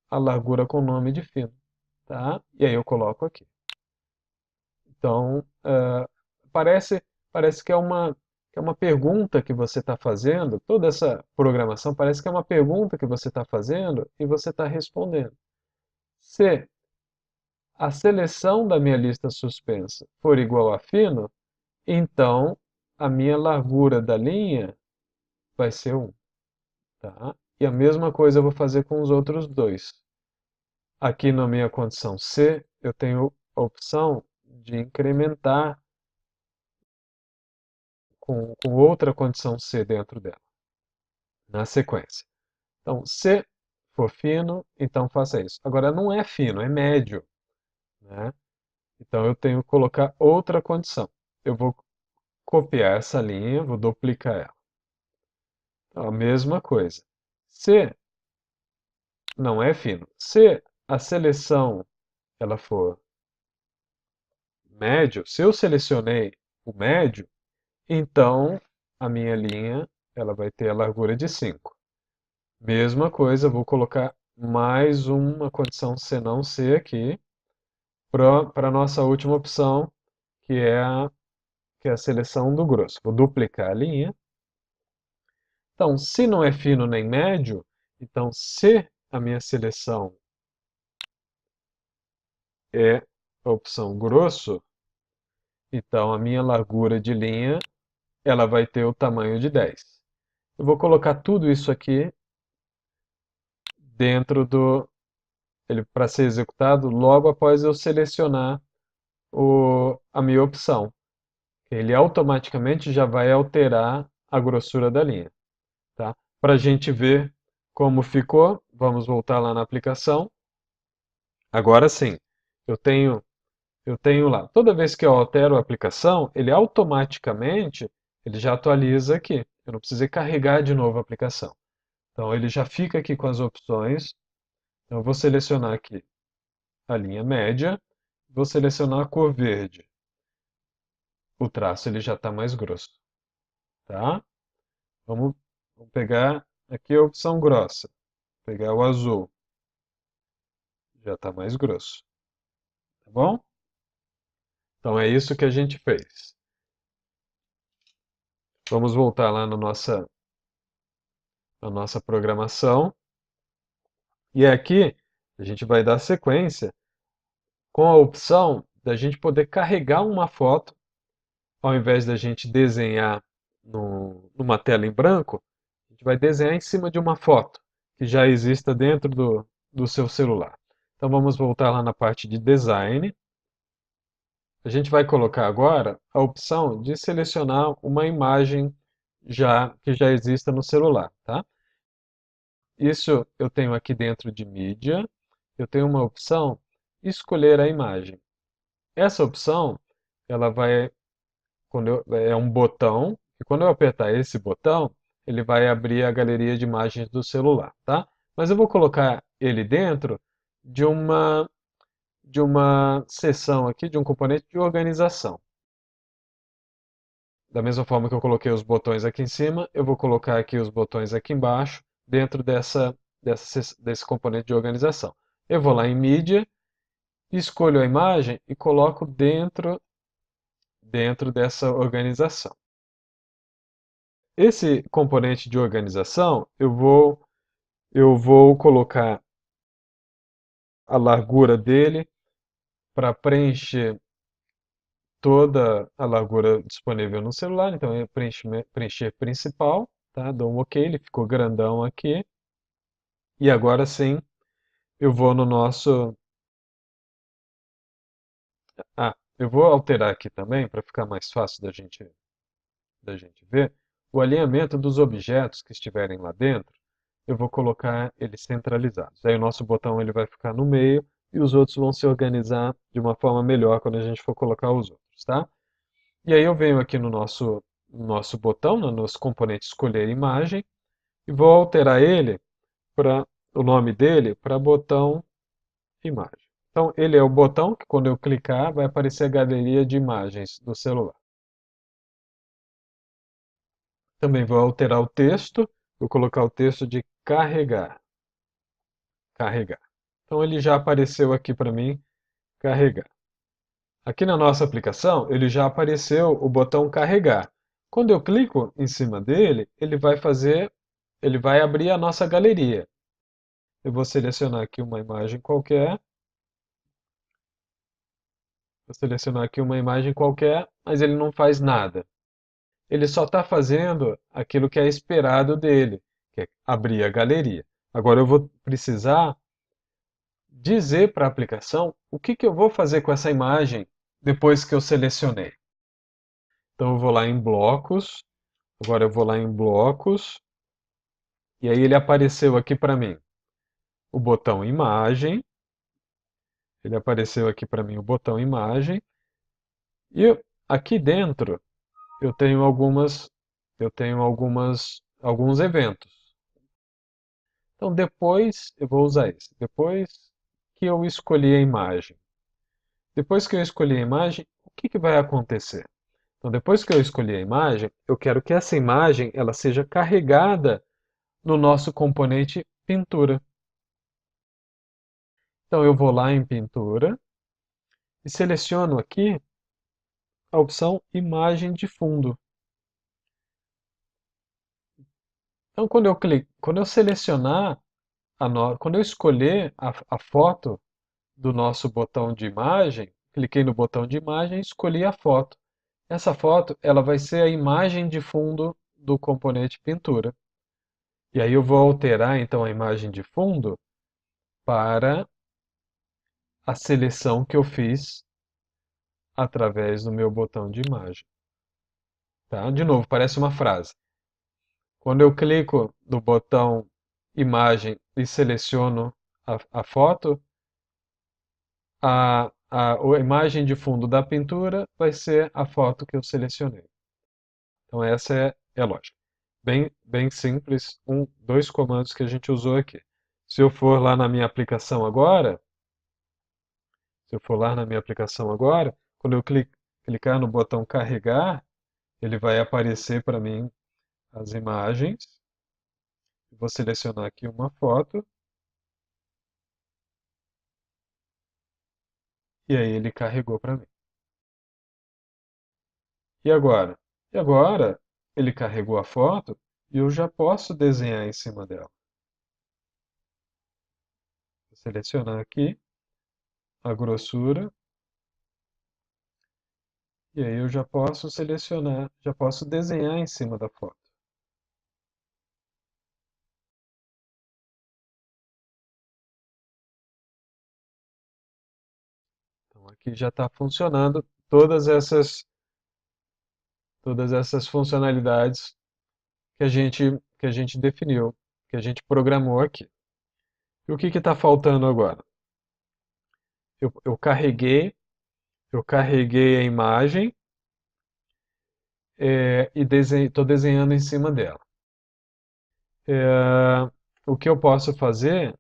a largura com o nome de fino, tá? E aí eu coloco aqui. Então, parece parece que é uma pergunta que você está fazendo, toda essa programação parece que é uma pergunta que você está fazendo e você está respondendo. Se a seleção da minha lista suspensa for igual a fino, então a minha largura da linha vai ser 1. Tá? E a mesma coisa eu vou fazer com os outros dois. Aqui na minha condição C, eu tenho a opção de incrementar com outra condição C dentro dela, na sequência. Então, se for fino, então faça isso. Agora, não é fino, é médio, né? Então, eu tenho que colocar outra condição. Eu vou copiar essa linha, vou duplicar ela. Então, a mesma coisa. Se não é fino, se a seleção ela for médio, se eu selecionei o médio, então a minha linha ela vai ter a largura de 5. Mesma coisa, vou colocar mais uma condição C não C aqui para a nossa última opção, que é a seleção do grosso. Vou duplicar a linha. Então, se não é fino nem médio, então se a minha seleção é a opção grosso, então a minha largura de linha ela vai ter o tamanho de 10. Eu vou colocar tudo isso aqui dentro do ele para ser executado logo após eu selecionar a minha opção. Ele automaticamente já vai alterar a grossura da linha. Tá? Para a gente ver como ficou, vamos voltar lá na aplicação. Agora sim, eu tenho, eu tenho lá. Toda vez que eu altero a aplicação, ele automaticamente ele já atualiza aqui. Eu não precisei carregar de novo a aplicação. Então ele já fica aqui com as opções. Então, eu vou selecionar aqui a linha média, vou selecionar a cor verde. O traço ele já está mais grosso. Tá? Vamos pegar aqui a opção grossa. Pegar o azul. Já está mais grosso. Tá bom? Então é isso que a gente fez. Vamos voltar lá na nossa programação. E aqui a gente vai dar sequência com a opção da gente poder carregar uma foto, ao invés da gente desenhar numa tela em branco, a gente vai desenhar em cima de uma foto que já exista dentro do seu celular. Então vamos voltar lá na parte de design. A gente vai colocar agora a opção de selecionar uma imagem que já exista no celular, tá? Isso eu tenho aqui dentro de mídia, eu tenho uma opção escolher a imagem. Essa opção, ela vai, é um botão, e quando eu apertar esse botão, ele vai abrir a galeria de imagens do celular, tá? Mas eu vou colocar ele dentro de uma seção aqui, de um componente de organização. Da mesma forma que eu coloquei os botões aqui em cima, eu vou colocar aqui os botões aqui embaixo, dentro desse componente de organização. Eu vou lá em mídia, escolho a imagem e coloco dentro dessa organização. Esse componente de organização, eu vou colocar a largura dele para preencher toda a largura disponível no celular. Então, eu preencher principal, tá? Dou um OK, ele ficou grandão aqui. E agora sim, eu vou no nosso. Eu vou alterar aqui também, para ficar mais fácil da gente ver, o alinhamento dos objetos que estiverem lá dentro, eu vou colocar eles centralizados. Aí o nosso botão ele vai ficar no meio e os outros vão se organizar de uma forma melhor quando a gente for colocar os outros, tá? E aí eu venho aqui no nosso botão, no nosso componente escolher imagem, e vou alterar ele para o nome dele para botão imagem. Então ele é o botão que quando eu clicar vai aparecer a galeria de imagens do celular. Também vou alterar o texto, vou colocar o texto de carregar. Carregar. Então ele já apareceu aqui para mim, carregar. Aqui na nossa aplicação, ele já apareceu o botão carregar. Quando eu clico em cima dele, ele vai abrir a nossa galeria. Eu vou selecionar aqui uma imagem qualquer. Vou selecionar aqui uma imagem qualquer, mas ele não faz nada. Ele só está fazendo aquilo que é esperado dele, que é abrir a galeria. Agora eu vou precisar dizer para a aplicação o que eu vou fazer com essa imagem depois que eu selecionei. Então eu vou lá em blocos, agora eu vou lá em blocos, e aí ele apareceu aqui para mim o botão imagem, ele apareceu aqui para mim o botão imagem, e aqui dentro eu tenho alguns eventos. Então depois eu vou usar esse, depois que eu escolhi a imagem. Depois que eu escolhi a imagem, o que vai acontecer? Então, depois que eu escolhi a imagem, eu quero que essa imagem ela seja carregada no nosso componente pintura. Então, eu vou lá em pintura e seleciono aqui a opção imagem de fundo. Então, quando eu selecionar, quando eu escolher a foto do nosso botão de imagem, cliquei no botão de imagem e escolhi a foto. Essa foto ela vai ser a imagem de fundo do componente pintura. E aí eu vou alterar então a imagem de fundo para a seleção que eu fiz através do meu botão de imagem. Tá? De novo, parece uma frase. Quando eu clico no botão imagem e seleciono a foto, a imagem de fundo da pintura vai ser a foto que eu selecionei. Então essa é a lógica. Bem simples, dois comandos que a gente usou aqui. Se eu for lá na minha aplicação agora, Se eu for lá na minha aplicação agora, quando eu clicar no botão carregar, ele vai aparecer para mim as imagens. Vou selecionar aqui uma foto. E aí ele carregou para mim. E agora? E agora ele carregou a foto e eu já posso desenhar em cima dela. Vou selecionar aqui a grossura. E aí eu já posso selecionar, já posso desenhar em cima da foto. Então aqui já está funcionando todas essas funcionalidades que a gente definiu, que a gente programou aqui. E o que está faltando agora? Eu, eu carreguei, eu carreguei a imagem e estou desenhando em cima dela. O que eu posso fazer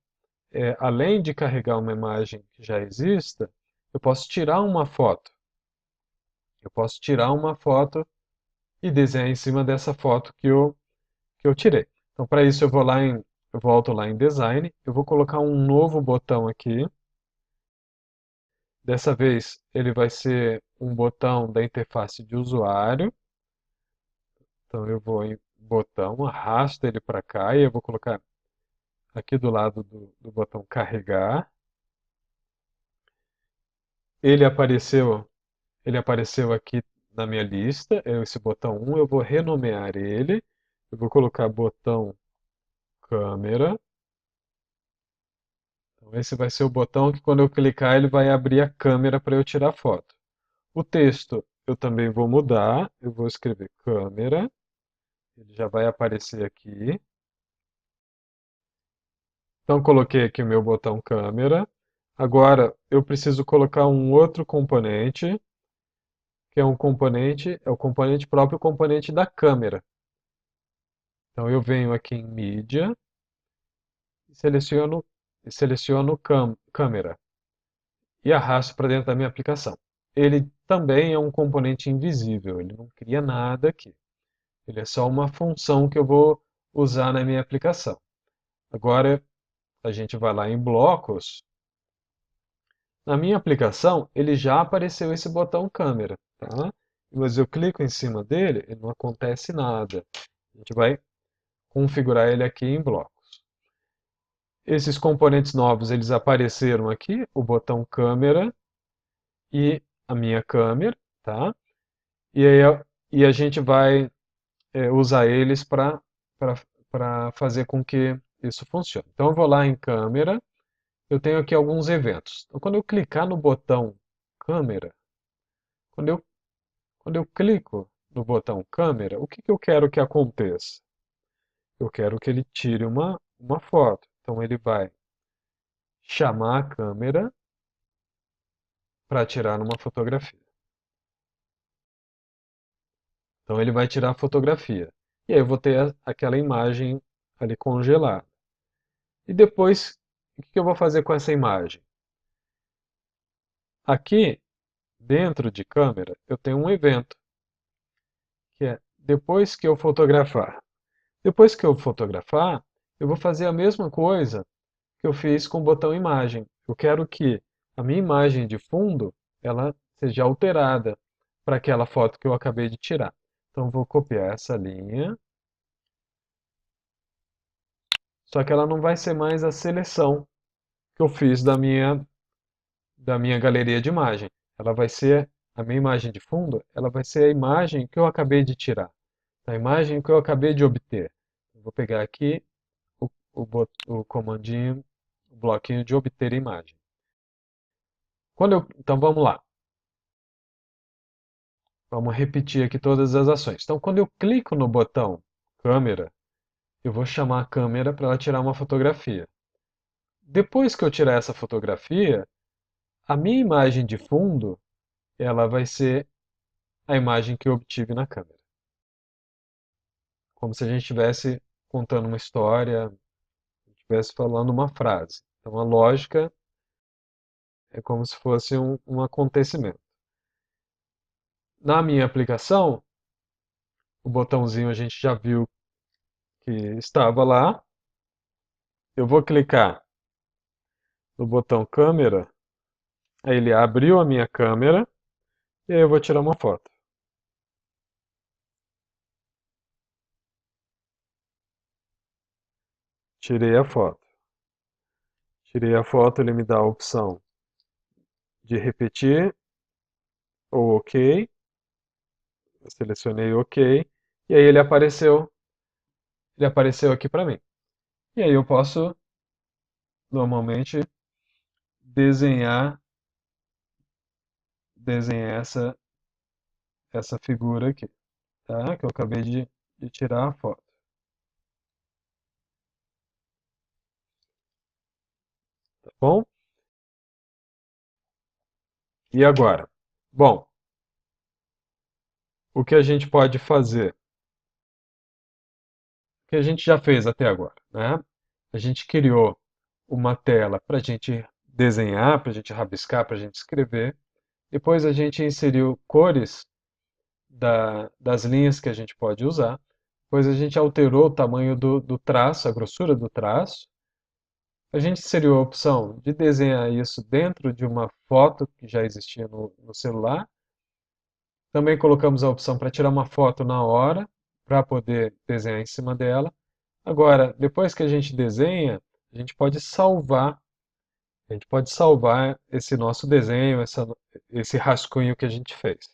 além de carregar uma imagem que já exista, eu posso tirar uma foto. Eu posso tirar uma foto e desenhar em cima dessa foto que eu tirei. Então, para isso, eu volto lá em Design, eu vou colocar um novo botão aqui. Dessa vez, ele vai ser um botão da interface de usuário. Então, eu vou em botão, arrasto ele para cá e eu vou colocar aqui do lado do botão carregar. Ele apareceu, ele apareceu aqui na minha lista, esse botão 1, eu vou renomear ele. Eu vou colocar botão câmera. Então, esse vai ser o botão que quando eu clicar ele vai abrir a câmera para eu tirar foto. O texto eu também vou mudar, eu vou escrever câmera, ele já vai aparecer aqui. Então coloquei aqui o meu botão câmera. Agora eu preciso colocar um outro componente, que é é o componente próprio componente da câmera. Então eu venho aqui em mídia e seleciono câmera e arrasto para dentro da minha aplicação. Ele também é um componente invisível, ele não cria nada aqui. Ele é só uma função que eu vou usar na minha aplicação. Agora a gente vai lá em blocos Na minha aplicação, ele já apareceu esse botão câmera, tá? Mas eu clico em cima dele e não acontece nada. A gente vai configurar ele aqui em blocos. Esses componentes novos, eles apareceram aqui, o botão câmera e a minha câmera, tá? E aí a gente vai usar eles para fazer com que isso funcione. Então eu vou lá em câmera, eu tenho aqui alguns eventos. Então quando eu clicar no botão câmera, quando eu, quando eu clico no botão câmera, o que que eu quero que aconteça? Eu quero que ele tire uma foto. Então ele vai chamar a câmera para tirar uma fotografia. Então ele vai tirar a fotografia. E aí eu vou ter aquela imagem ali congelada. E depois, o que eu vou fazer com essa imagem? Aqui, dentro de câmera, eu tenho um evento, que é depois que eu fotografar. Depois que eu fotografar, eu vou fazer a mesma coisa que eu fiz com o botão imagem. Eu quero que a minha imagem de fundo ela seja alterada para aquela foto que eu acabei de tirar. Então vou copiar essa linha, só que ela não vai ser mais a seleção que eu fiz da minha galeria de imagem. Ela vai ser a minha imagem de fundo, ela vai ser a imagem que eu acabei de tirar, a imagem que eu acabei de obter. Eu vou pegar aqui o comandinho, o bloquinho de obter imagem. Então vamos lá. Vamos repetir aqui todas as ações. Então, quando eu clico no botão câmera, eu vou chamar a câmera para ela tirar uma fotografia. Depois que eu tirar essa fotografia, a minha imagem de fundo, ela vai ser a imagem que eu obtive na câmera. Como se a gente estivesse contando uma história, estivesse falando uma frase. Então, a lógica é como se fosse um acontecimento. Na minha aplicação, o botãozinho a gente já viu que estava lá. Eu vou clicar no botão câmera, aí ele abriu a minha câmera e aí eu vou tirar uma foto. Tirei a foto. Tirei a foto, ele me dá a opção de repetir ou OK. Eu selecionei OK e aí ele apareceu aqui para mim. E aí eu posso normalmente desenhar desenhar essa figura aqui, tá? Que eu acabei de tirar a foto. Tá bom? E agora? Bom, o que a gente pode fazer? O que a gente já fez até agora, né? A gente criou uma tela para a gente desenhar, para a gente rabiscar, para a gente escrever. Depois a gente inseriu cores das linhas que a gente pode usar. Depois a gente alterou o tamanho do traço, a grossura do traço. A gente inseriu a opção de desenhar isso dentro de uma foto que já existia no celular. Também colocamos a opção para tirar uma foto na hora, para poder desenhar em cima dela. Agora, depois que a gente desenha, a gente pode salvar. A gente pode salvar esse nosso desenho, esse rascunho que a gente fez.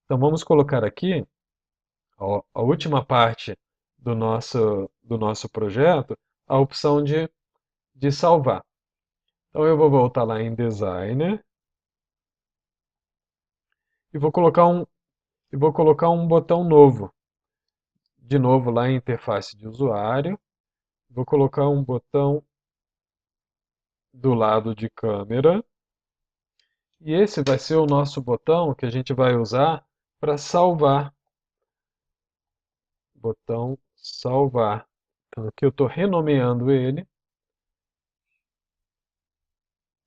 Então vamos colocar aqui a última parte do nosso projeto, a opção de salvar. Então eu vou voltar lá em Designer e vou colocar um botão novo. De novo lá em interface de usuário, vou colocar um botão do lado de câmera. E esse vai ser o nosso botão que a gente vai usar para salvar. Botão salvar. Então aqui eu estou renomeando ele.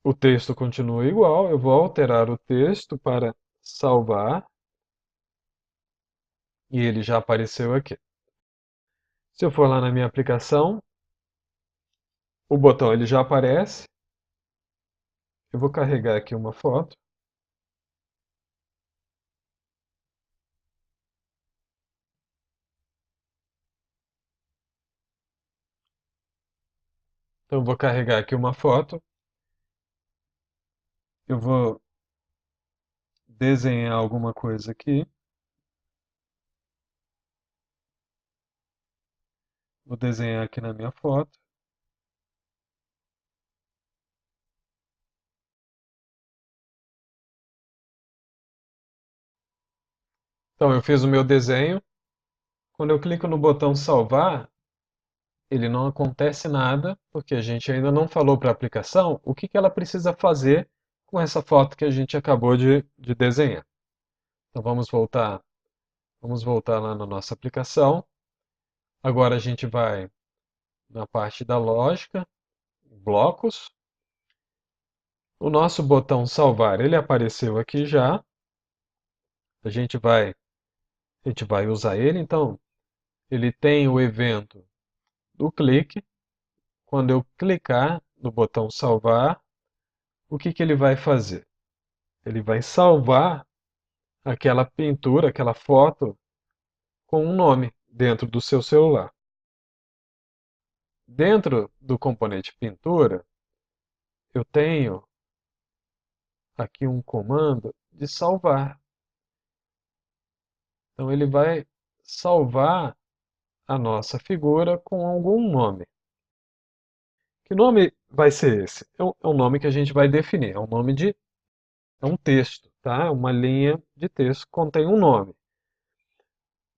O texto continua igual, eu vou alterar o texto para salvar. E ele já apareceu aqui. Se eu for lá na minha aplicação, o botão ele já aparece. Eu vou carregar aqui uma foto. Então, eu vou carregar aqui uma foto. Eu vou desenhar alguma coisa aqui. Vou desenhar aqui na minha foto. Então, eu fiz o meu desenho. Quando eu clico no botão salvar, ele não acontece nada, porque a gente ainda não falou para a aplicação o que ela precisa fazer com essa foto que a gente acabou de desenhar. Então vamos voltar lá na nossa aplicação. Agora a gente vai na parte da lógica, blocos. O nosso botão salvar, ele apareceu aqui já. A gente vai, a gente vai usar ele, então ele tem o evento do clique. Quando eu clicar no botão salvar, o que ele vai fazer? Ele vai salvar aquela pintura, aquela foto com um nome dentro do seu celular. Dentro do componente pintura, eu tenho aqui um comando de salvar. Então ele vai salvar a nossa figura com algum nome. Que nome vai ser esse? É um nome que a gente vai definir. É um texto, tá? Uma linha de texto que contém um nome.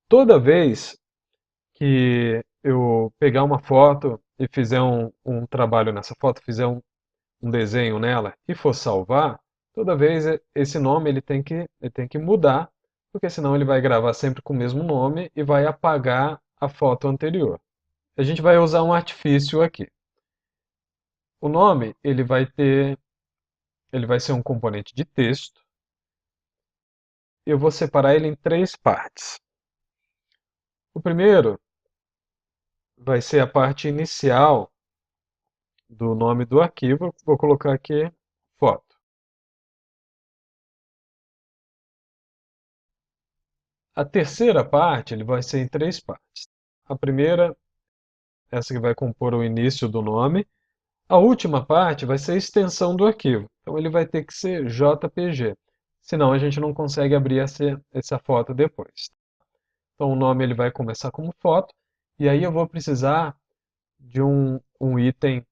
Toda vez que eu pegar uma foto e fizer um trabalho nessa foto, fizer um desenho nela e for salvar, toda vez esse nome ele tem que mudar, porque senão ele vai gravar sempre com o mesmo nome e vai apagar a foto anterior. A gente vai usar um artifício aqui. O nome ele vai ser um componente de texto. Eu vou separar ele em três partes. O primeiro vai ser a parte inicial do nome do arquivo. Vou colocar aqui foto. A terceira parte ele vai ser em três partes. A primeira, essa que vai compor o início do nome. A última parte vai ser a extensão do arquivo. Então ele vai ter que ser JPG. Senão a gente não consegue abrir essa foto depois. Então o nome ele vai começar como foto. E aí eu vou precisar de um item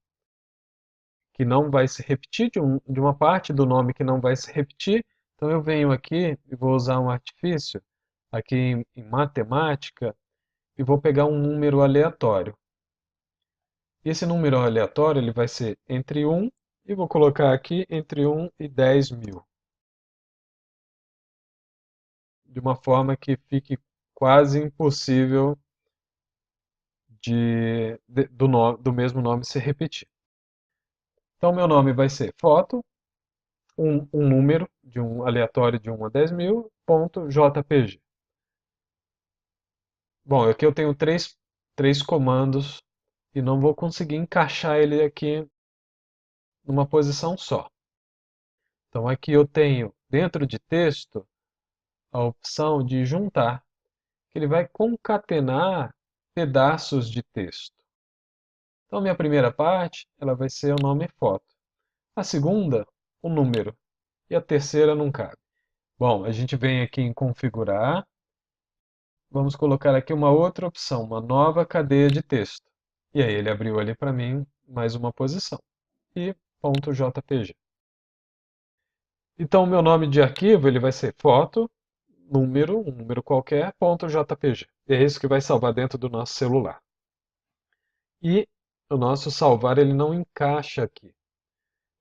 que não vai se repetir, de uma parte do nome que não vai se repetir. Então eu venho aqui e vou usar um artifício aqui em matemática e vou pegar um número aleatório. E esse número aleatório ele vai ser entre 1 e vou colocar aqui entre 1 e 10 mil. De uma forma que fique quase impossível do mesmo nome se repetir. Então meu nome vai ser foto, um número de um aleatório de 1 a 10 mil, ponto JPG. Bom, aqui eu tenho três comandos e não vou conseguir encaixar ele aqui numa posição só. Então aqui eu tenho, dentro de texto, a opção de juntar, que ele vai concatenar pedaços de texto. Então minha primeira parte, ela vai ser o nome foto. A segunda, o número. E a terceira não cabe. Bom, a gente vem aqui em configurar. Vamos colocar aqui uma outra opção, uma nova cadeia de texto. E aí ele abriu ali para mim mais uma posição. E .jpg. Então o meu nome de arquivo ele vai ser foto, número, um número qualquer, .jpg. E é isso que vai salvar dentro do nosso celular. E o nosso salvar ele não encaixa aqui.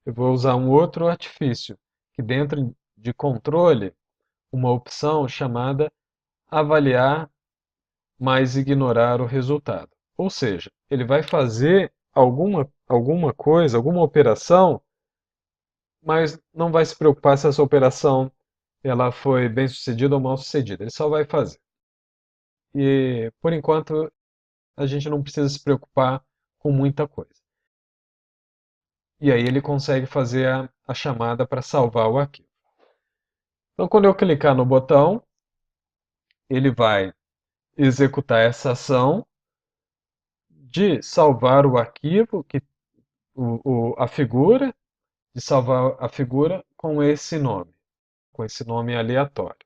Eu vou usar um outro artifício, que dentro de controle, uma opção chamada avaliar mais ignorar o resultado. Ou seja, ele vai fazer alguma coisa, alguma operação, mas não vai se preocupar se essa operação ela foi bem sucedida ou mal sucedida. Ele só vai fazer. E por enquanto a gente não precisa se preocupar com muita coisa. E aí ele consegue fazer a chamada para salvar o arquivo. Então, quando eu clicar no botão, ele vai executar essa ação de salvar o arquivo, a figura, de salvar a figura com esse nome aleatório.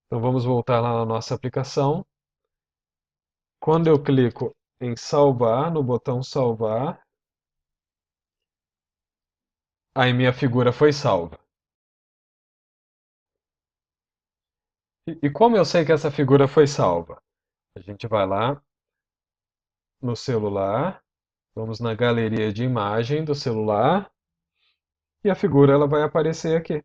Então vamos voltar lá na nossa aplicação. Quando eu clico em salvar, no botão salvar, aí minha figura foi salva. E como eu sei que essa figura foi salva? A gente vai lá no celular, vamos na galeria de imagem do celular e a figura ela vai aparecer aqui.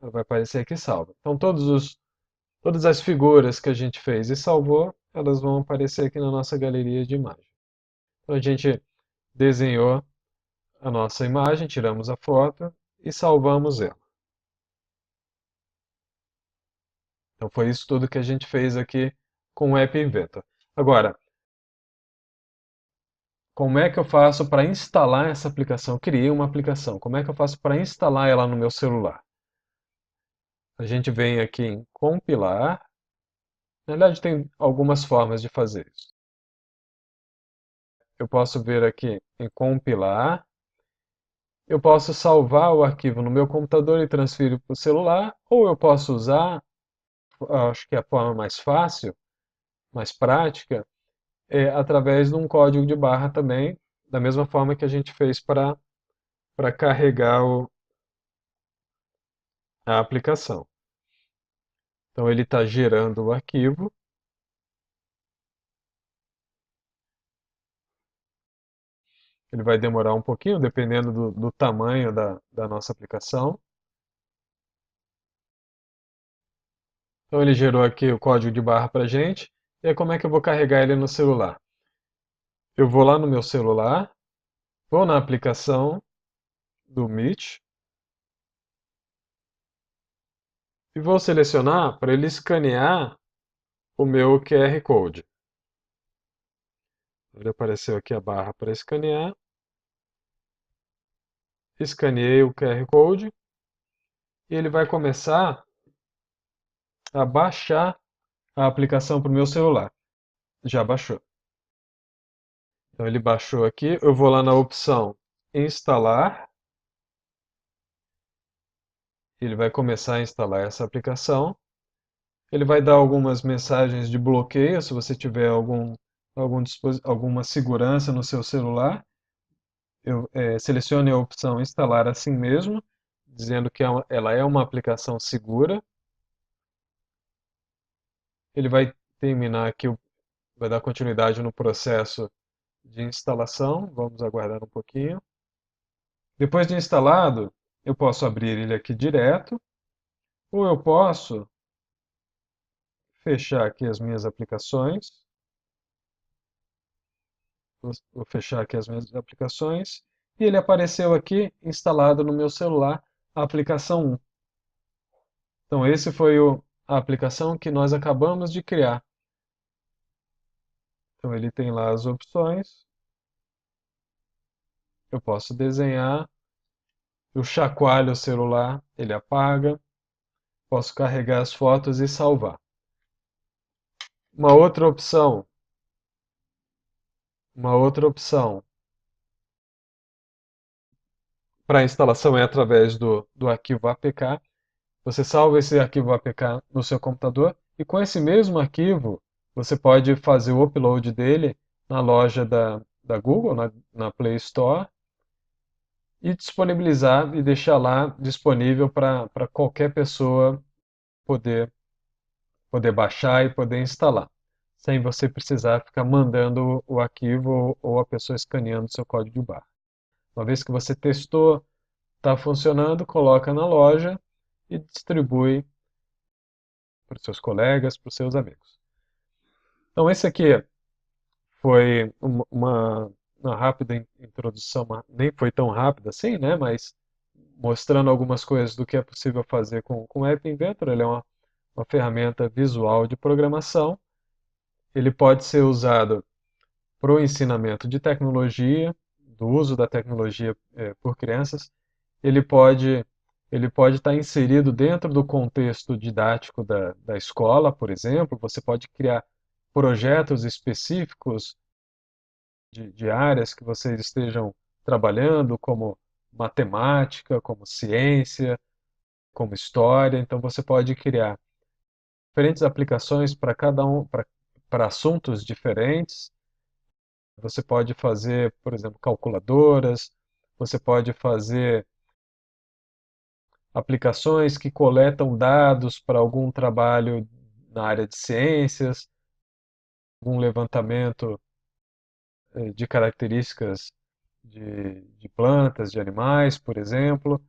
Ela vai aparecer aqui salva. Então todas as figuras que a gente fez e salvou, elas vão aparecer aqui na nossa galeria de imagem. Então a gente desenhou a nossa imagem, tiramos a foto e salvamos ela. Então foi isso tudo que a gente fez aqui com o App Inventor. Agora, como é que eu faço para instalar essa aplicação? Eu criei uma aplicação. Como é que eu faço para instalar ela no meu celular? A gente vem aqui em compilar. Na verdade, tem algumas formas de fazer isso. Eu posso vir aqui em compilar. Eu posso salvar o arquivo no meu computador e transferir para o celular, ou eu posso usar, acho que é a forma mais fácil, mais prática, através de um código de barra também, da mesma forma que a gente fez para carregar a aplicação. Então ele está gerando o arquivo. Ele vai demorar um pouquinho, dependendo do tamanho da nossa aplicação. Então ele gerou aqui o código de barra para a gente. E aí como é que eu vou carregar ele no celular? Eu vou lá no meu celular, vou na aplicação do Meet e vou selecionar para ele escanear o meu QR Code. Ele apareceu aqui a barra para escanear. Escaneei o QR Code e ele vai começar a baixar a aplicação para o meu celular. Já baixou. Então ele baixou aqui, eu vou lá na opção instalar. Ele vai começar a instalar essa aplicação. Ele vai dar algumas mensagens de bloqueio se você tiver alguma segurança no seu celular. Selecione a opção instalar assim mesmo, dizendo que ela é uma aplicação segura. Ele vai terminar aqui, vai dar continuidade no processo de instalação. Vamos aguardar um pouquinho. Depois de instalado, eu posso abrir ele aqui direto, ou eu posso fechar aqui as minhas aplicações. Vou fechar aqui as minhas aplicações. E ele apareceu aqui instalado no meu celular, a aplicação 1. Então, esse foi a aplicação que nós acabamos de criar. Então, ele tem lá as opções. Eu posso desenhar. Eu chacoalho o celular, ele apaga. Posso carregar as fotos e salvar. Uma outra opção para instalação é através do arquivo APK. Você salva esse arquivo APK no seu computador e com esse mesmo arquivo você pode fazer o upload dele na loja da Google, na Play Store, e disponibilizar e deixar lá disponível para qualquer pessoa poder baixar e poder instalar, sem você precisar ficar mandando o arquivo ou a pessoa escaneando seu código de barra. Uma vez que você testou, está funcionando, coloca na loja e distribui para os seus colegas, para os seus amigos. Então, esse aqui foi uma rápida introdução, nem foi tão rápida assim, né? Mas mostrando algumas coisas do que é possível fazer com o App Inventor. Ele é uma ferramenta visual de programação. Ele pode ser usado para o ensinamento de tecnologia, do uso da tecnologia por crianças. ele pode ele pode estar inserido dentro do contexto didático da escola, por exemplo. Você pode criar projetos específicos de áreas que vocês estejam trabalhando, como matemática, como ciência, como história. Então, você pode criar diferentes aplicações para cada um, para assuntos diferentes. Você pode fazer, por exemplo, calculadoras, você pode fazer aplicações que coletam dados para algum trabalho na área de ciências, algum levantamento de características de plantas, de animais, por exemplo,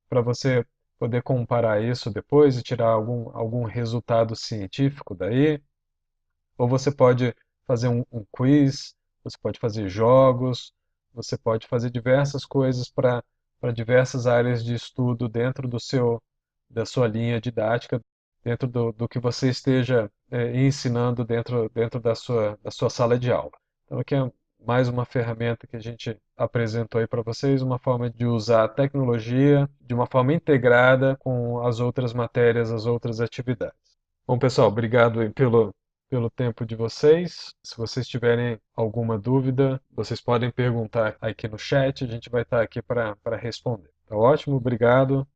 para você poder comparar isso depois e tirar algum resultado científico daí. Ou você pode fazer um quiz, você pode fazer jogos, você pode fazer diversas coisas para diversas áreas de estudo dentro da sua linha didática, dentro do que você esteja ensinando dentro da sua sala de aula. Então, aqui é mais uma ferramenta que a gente apresentou aí para vocês, uma forma de usar a tecnologia de uma forma integrada com as outras matérias, as outras atividades. Bom, pessoal, obrigado aí pelo tempo de vocês. Se vocês tiverem alguma dúvida, vocês podem perguntar aqui no chat, a gente vai estar aqui para responder. Tá ótimo? Obrigado.